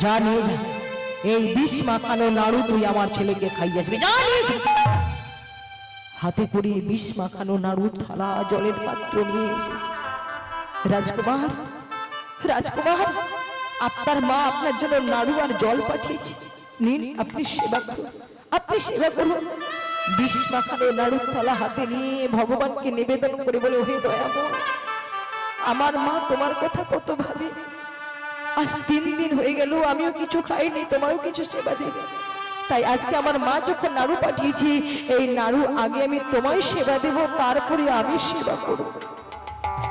যা নিয়ে যা, এই বিষ মাখানো নাড়ু তুই আমার ছেলেকে খাইয়ে আসবি, যা নিয়ে যা। হাতে করে বিষ মাখানো নাড়ু থালা জলের পাত্র নিয়ে এসেছে। রাজকুমার, রাজকুমার, আপনার মা আপনার জন্য নাড়ু আর জল পাঠিয়েছে, নিন আপনি সেবা করুন, আপনি সেবা করুন। বিষ মাখানো নাড়ু থালা হাতে নিয়ে ভগবানকে নিবেদন করে বলে, ওহে দয়াময়, আমার মা তোমার কথা কত ভাবে, আজ 3 দিন হয়ে গেল আমিও কিছু খাইনি, তোমারও কিছু সেবা দেবে, তাই আজকে আমার মা যখন নাড়ু পাঠিয়েছি, এই নাড়ু আগে আমি তোমায় সেবা দেব, তারপরে আমি সেবা করব।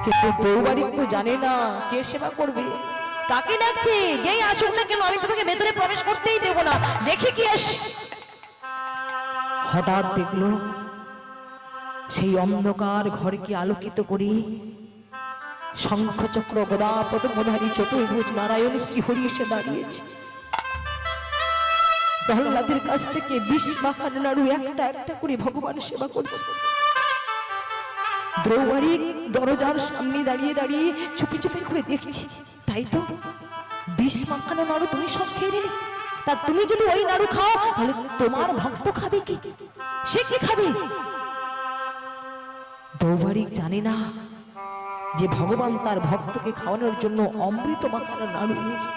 কিন্তু বউবাড়ি তো জানে না কে সেবা করবে, কাকে ডাকছে, যেই আসুক না কেন আমি তোমাকে ভেতরে প্রবেশ করতেই দেব না, দেখে কি আস। হঠাৎ দেখলো সেই অন্ধকার ঘরকে আলোকিত করে শঙ্খচক্র গদা পদ্মধারী চতুর্ভুজ নারায়ণ শ্রীহরি এসে দাঁড়িয়েছে। প্রহ্লাদের কাছ থেকে বিষ মাখানো নাড়ু একটা একটা করে ভগবান সেবা করছে। দ্রৌপদী দরজার সামনে দাঁড়িয়ে দাঁড়িয়ে চুপি চুপি করে দেখছি, তাই তো বিষ মাখানো নাড়ু তুমি সব খেয়ে নিলে, তা তুমি যদি ওই নাড়ু খাও তাহলে তোমার ভক্ত খাবে কি, সে কি খাবে? দ্রৌপদী জানে না যে ভগবান তার ভক্তকে খাওয়ানোর জন্য অমৃত মাখানো নাড়ু এনেছে।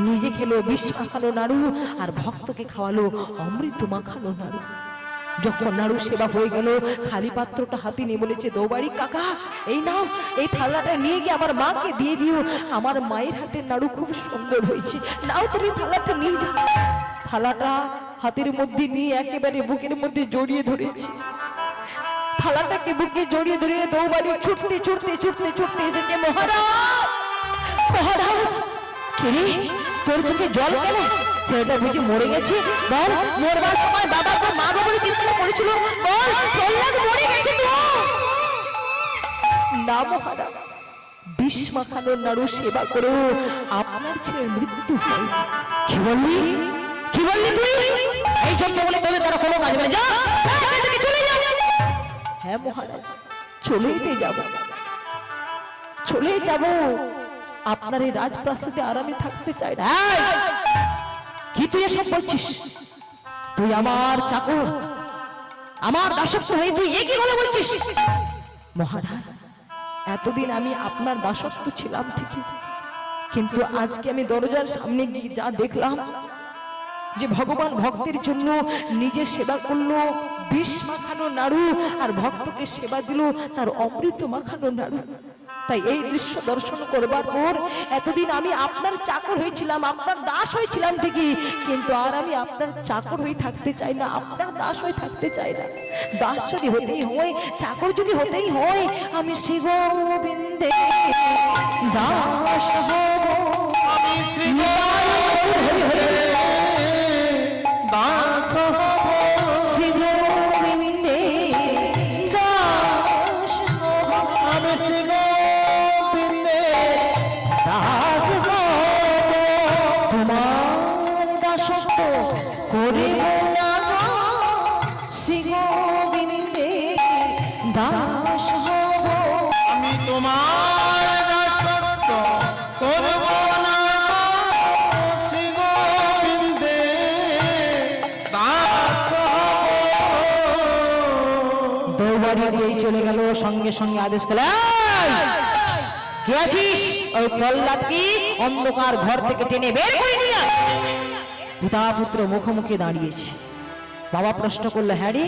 নিজে খেলো বিষ মাখানো নাড়ু আর ভক্তকে খাওয়ালো অমৃত মাখানো নাড়ু। যখন নাড়ু সেবা হয়ে গেল, খালি পাত্রটা হাতে নিয়ে বলেছে, দ্রৌপদী কাকা, এই নাও, এই থালাটা নিয়ে গিয়ে আমার মাকে দিয়ে দিও, আমার মায়ের হাতের নাড়ু খুব সুন্দর হয়েছে, নাও তুমি থালাটা নিয়ে যাও। থালাটা হাতের মধ্যে নিয়ে একেবারে বুকের মধ্যে জড়িয়ে ধরেছি। থালাটাকে বুকে জড়িয়ে ধরে দ্রৌপদী ছুটতে ছুটতে ছুটতে ছুটতে এসেছে। মহারাজ, মহারাজ, কে রে, তোর চোখে জল কেন? ছেলেটা বুঝি মরে গেছে? বল, মরবার সময় বাবা তো মা গো বলে চিৎকার করেছিল, বল প্রহ্লাদ মরে গেছে তো? না মহারাজ, বিষ মাখানো নাড়ু সেবা করো, আপনার ছেলের মৃত্যু হয়। কি বললি, কি বললি তুই? এই জন্য বলে তোদের তারা কোনো কাজ করে, যা চলে যা। হ্যাঁ মহারাজ, চলেই যাব, চলেই যাব, আপনার এই রাজপ্রাসাদে আরামে থাকতে চাই না। কি তুই এসব বলছিস? তুই আমার চাকর, আমার দাসত্ব হয়ে তুই একই কথা বলছিস? মহারাজ, এতদিন আমি আপনার দাসত্ব ছিলাম ঠিকই, কিন্তু আজকে আমি দরজার সামনে গিয়ে যা দেখলাম যে ভগবান ভক্তের জন্য নিজে সেবা করলো বিষ মাখানো নাড়ু, আর ভক্তকে সেবা দিল তার অমৃত মাখানো নাড়ু। তাই এই দৃশ্য দর্শন করবার পর এতদিন আমি আপনার চাকর হয়েছিলাম, আপনার দাস হয়েছিলাম ঠিকই, কিন্তু আর আমি আপনার চাকর হয়ে থাকতে চাই না, আপনার দাস হয়ে থাকতে চাই না। দাস যদি হতেই হয়, চাকর যদি হতেই হয়, আমি শ্রী গোবিন্দে দাস হব, আমি শ্রী গোবিন্দে দাস হব, শ্রী গোবিন্দে দাস হব, আমি শ্রী গোবিন্দে দাস হব, তোমার দাসত্ব করিব না, শ্রী গোবিন্দে দাস হব। আমি তোমার দাসত্ব করব না, শ্রী গোবিন্দে দাস হব। দ্রৌপদী যেই চলে গেল, সঙ্গে সঙ্গে আদেশ করল, কে আছিস? ওই প্রহ্লাদ কি অন্ধকার ঘর থেকে টেনে বের করে নিয়ে আয়। পিতা পুত্র মুখোমুখি দাঁড়িয়েছে। বাবা প্রশ্ন করলো, হ্যাঁ রে,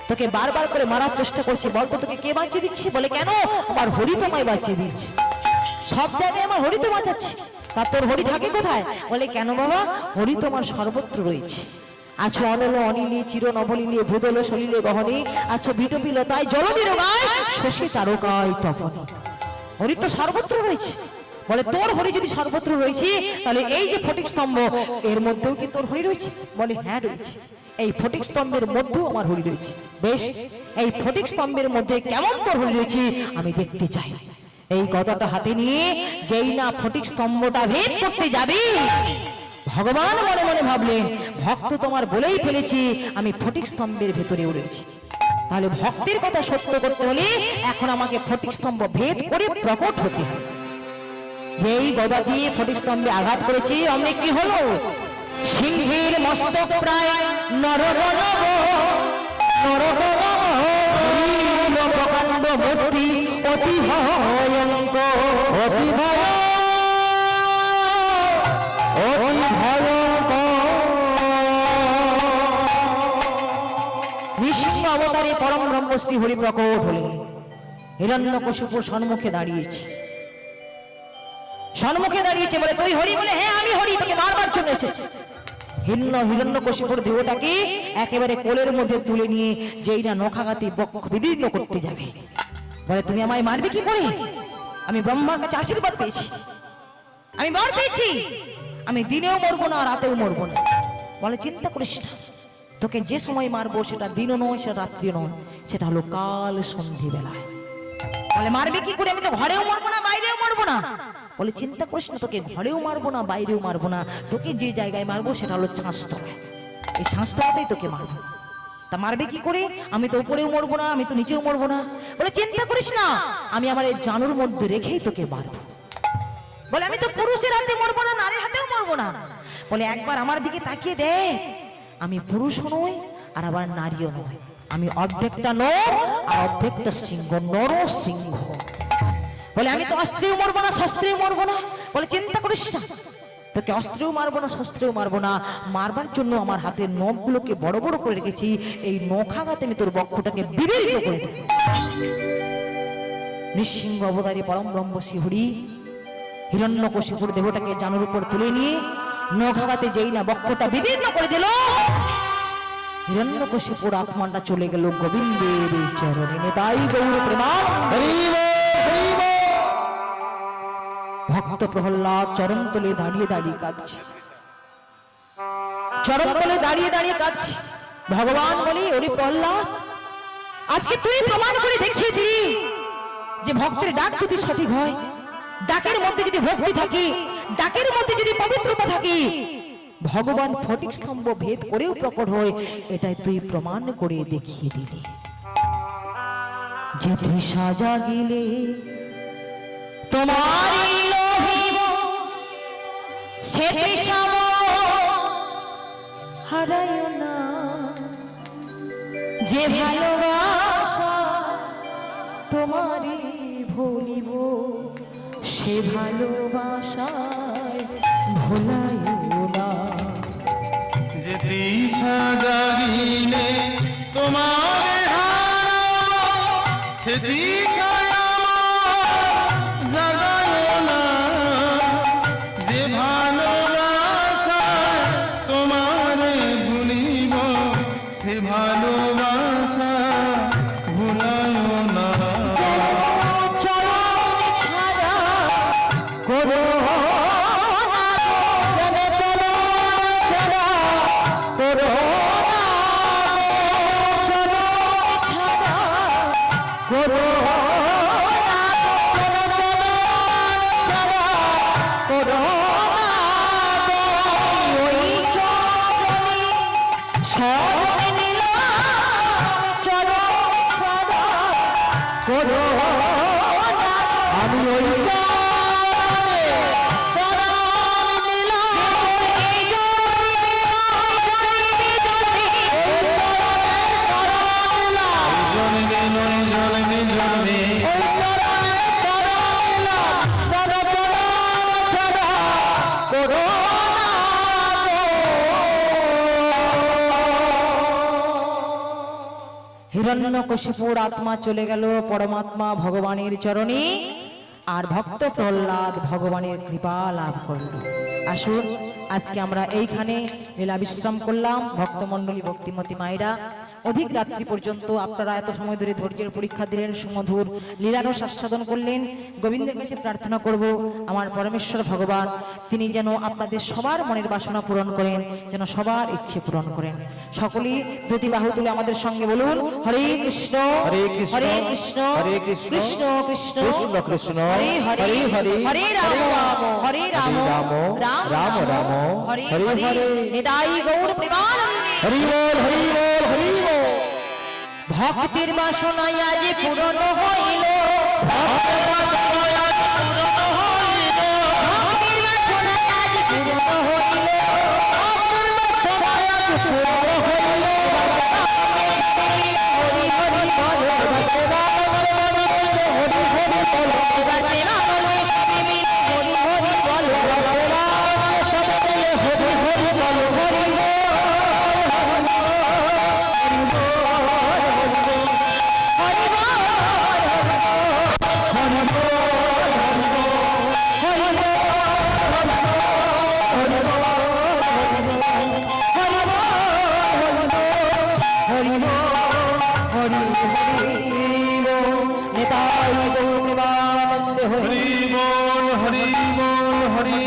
তোকে বারবার করে মারার চেষ্টা করছে, বলতো তোকে কে বাঁচিয়ে দিচ্ছে? বলে কেন, আমার হরি তোমায় বাঁচিয়ে দিচ্ছে। সব জায়গায় আমার হরি তো বাঁচাচ্ছি, তা তোর হরি থাকে কোথায়? বলে কেন বাবা, হরি তো আমার সর্বত্র রয়েছে। আছো অনল অনিলে চির নবনীলে ভূদল সলিলে গহনে, আছো বিটপি লতায় জলদির গায় শশী তারকায় তপনে। হরি তো সর্বত্র রয়েছে। বলে তোর হরি যদি সর্বত্র রয়েছে, তাহলে এই যে ফটিক স্তম্ভ এর মধ্যেও কি তোর হরি রয়েছে? বলে হ্যাঁ রয়েছে, এই ফটিক স্তম্ভের মধ্যেও আমার হরি রয়েছে। বেশ, এই ফটিক স্তম্ভের মধ্যে কেমন তোর হরি রয়েছে আমি দেখতে চাই। এই গদাটা হাতে নিয়ে যেই না ফটিক স্তম্ভটা ভেদ করতে যাবি, ভগবান মনে মনে ভাবলেন ভক্ত তোমার বলেই ফেলেছি আমি ফটিক স্তম্ভের ভেতরেও রয়েছি। তাহলে ভক্তের কথা সত্য করতে হলে এখন আমাকে ফটিক স্তম্ভ ভেদ করে প্রকট হতে হবে। যেই গদা দিয়ে ফটিক স্তম্ভে আঘাত করেছি, অমনি কি হলো? সিংহের মস্তক প্রায় নরগণব প্রকাণ্ড মূর্তি অতি ভয়ঙ্কর, অতি ভয়ঙ্কর নৃসিংহ অবতারে পরম ব্রহ্ম শ্রী হরি প্রকট হলেন। হিরণ্যকশিপুর সম্মুখে দাঁড়িয়েছে, সম্মুখে দাঁড়িয়েছে। বলে তুই হরি? বলে হ্যাঁ আমি হরি, তোকে মারবার জন্য এসেছি। হিরণ্যকশিপুর দেহটাকে একেবারে কোলের মধ্যে তুলে নিয়ে যেই না নখাঘাতে বক্ষ বিদীর্ণ করতে যাবে। বলে তুমি আমায় মারবে কি করে? আমি ব্রহ্মার কাছে আশীর্বাদ পেয়েছি, আমি বর পেয়েছি, আমি দিনেও মরবো না রাতেও মরবো না। বলে চিন্তা করিস না, তোকে যে সময় মারবো সেটা দিনও নয়, সেটা রাত্রি নয়, সেটা হলো কাল সন্ধিবেলায়। বলে মারবে কি করে? আমি তো ঘরেও মরবো না বাইরেও মরবো না। বলে চিন্তা করিস না, তোকে ঘরেও মারবো না বাইরেও মারবো না, তোকে যে জায়গায় মারবো সেটা হলো ছাঁচতলায়, এই ছাঁচতলাতেই তোকে মারবো। তা মারবে কি করে? আমি তো উপরেও মরবো না, আমি তো নিচেও মরবো না। বলে চিন্তা করিস না, আমি আমার এই জানুর মধ্যে রেখেই তোকে মারবো। বলে আমি তো পুরুষের হাতে মরবো না, নারীর হাতেও মরবো না। বলে একবার আমার দিকে তাকিয়ে দেখ, আমি পুরুষও নই আর আবার নারীও নয়, আমি অর্ধেকটা নর আর অর্ধেকটা সিংহ, নর সিংহ। বলে আমি তো অস্ত্রেও মরবো না শস্ত্রেও মরবো না। বলে চিন্তা করিস না, তোকে অস্ত্রেও মারবো না শস্ত্রেও মারবো না, মারবার জন্য আমার হাতের নখগুলোকে বড় বড় করে রেখেছি, এই নখাঘাতে আমি তোর বক্ষটাকে বিদীর্ণ করে দেব। নৃসিংহ অবতারী পরম ব্রহ্ম শ্রী হরি হিরণ্যকশিপুর দেহটাকে জানুর উপর তুলে নিয়ে নখাঘাতে যেই না বক্ষটা বিদীর্ণ করে দিল, হিরণ্যকশিপুর আত্মাটা চলে গেল গোবিন্দের চরণে। নেতাই গৌর প্রেমানন্দে। ভক্ত প্রহ্লাদ চরণ তলে দাঁড়িয়ে দাঁড়িয়ে কাঁদছে, চরণ তলে দাঁড়িয়ে দাঁড়িয়ে কাঁদছে। ভগবান বলি ওরে প্রহ্লাদ, আজকে তুই প্রমাণ করে দেখিয়ে দিলি যে ভক্তের ডাক যদি সঠিক হয়, ডাকের মধ্যে যদি ভক্তি থাকে, ডাকের মধ্যে যদি পবিত্রতা থাকে, ভগবান ফটিক স্তম্ভ ভেদ করেও প্রকট হয়, এটাই তুই প্রমাণ করে দেখিয়ে দিলি। যে তৃষা জাগিলে তোমারই লোভিব, সে তৃষা হারায় না। যে ভালোবাসা তোমারই ভুলিব, সে ভালোবাসায় ভোলাইও না। যে তৃষা জাগিলে তোমার হারাবো, সে তৃষা আমি ওই হিরণ্যকশিপুর আত্মা চলে গেল পরমাত্মা ভগবানের চরণে। আর ভক্ত প্রহ্লাদ ভগবানের কৃপা লাভ করল। আসুন আজকে আমরা এইখানে লীলা বিশ্রাম করলাম। ভক্তমণ্ডলী ভক্তিমতী মায়েরা অধিক রাত্রি পর্যন্ত আপনারা এত সময় ধরে ধৈর্যের পরীক্ষা দিলেন, সুমধুর লীলারস আস্বাদন করলেন। গোবিন্দের কাছে প্রার্থনা করব আমার পরমেশ্বর ভগবান তিনি যেন আপনাদের সবার মনের বাসনা পূরণ করেন, যেন সবার ইচ্ছে পূরণ করেন। সকলেই দুটি বাহু তুলে আমাদের সঙ্গে বলুন হরে কৃষ্ণ হরে কৃষ্ণ, হরে কৃষ্ণ হরে কৃষ্ণ, কৃষ্ণ কৃষ্ণ কৃষ্ণ কৃষ্ণ, হরে হরে হরে হরে, হরে রাম হরে রাম রাম রাম হরে হরে নিতাই গৌর প্রেমানন্দে হরি বল হরি বল হরি বল। ভক্তির বাসনায় আজ পূরণ হইল, ভক্তির বাসনায় আজ পূরণ হইল, হরি হরি বল, এবার প্রেমানন্দে সবে মিলে হরি হরি বল, সবে মিলে হরি হরি বল, হরি বল। হরি বল হরি বল হরি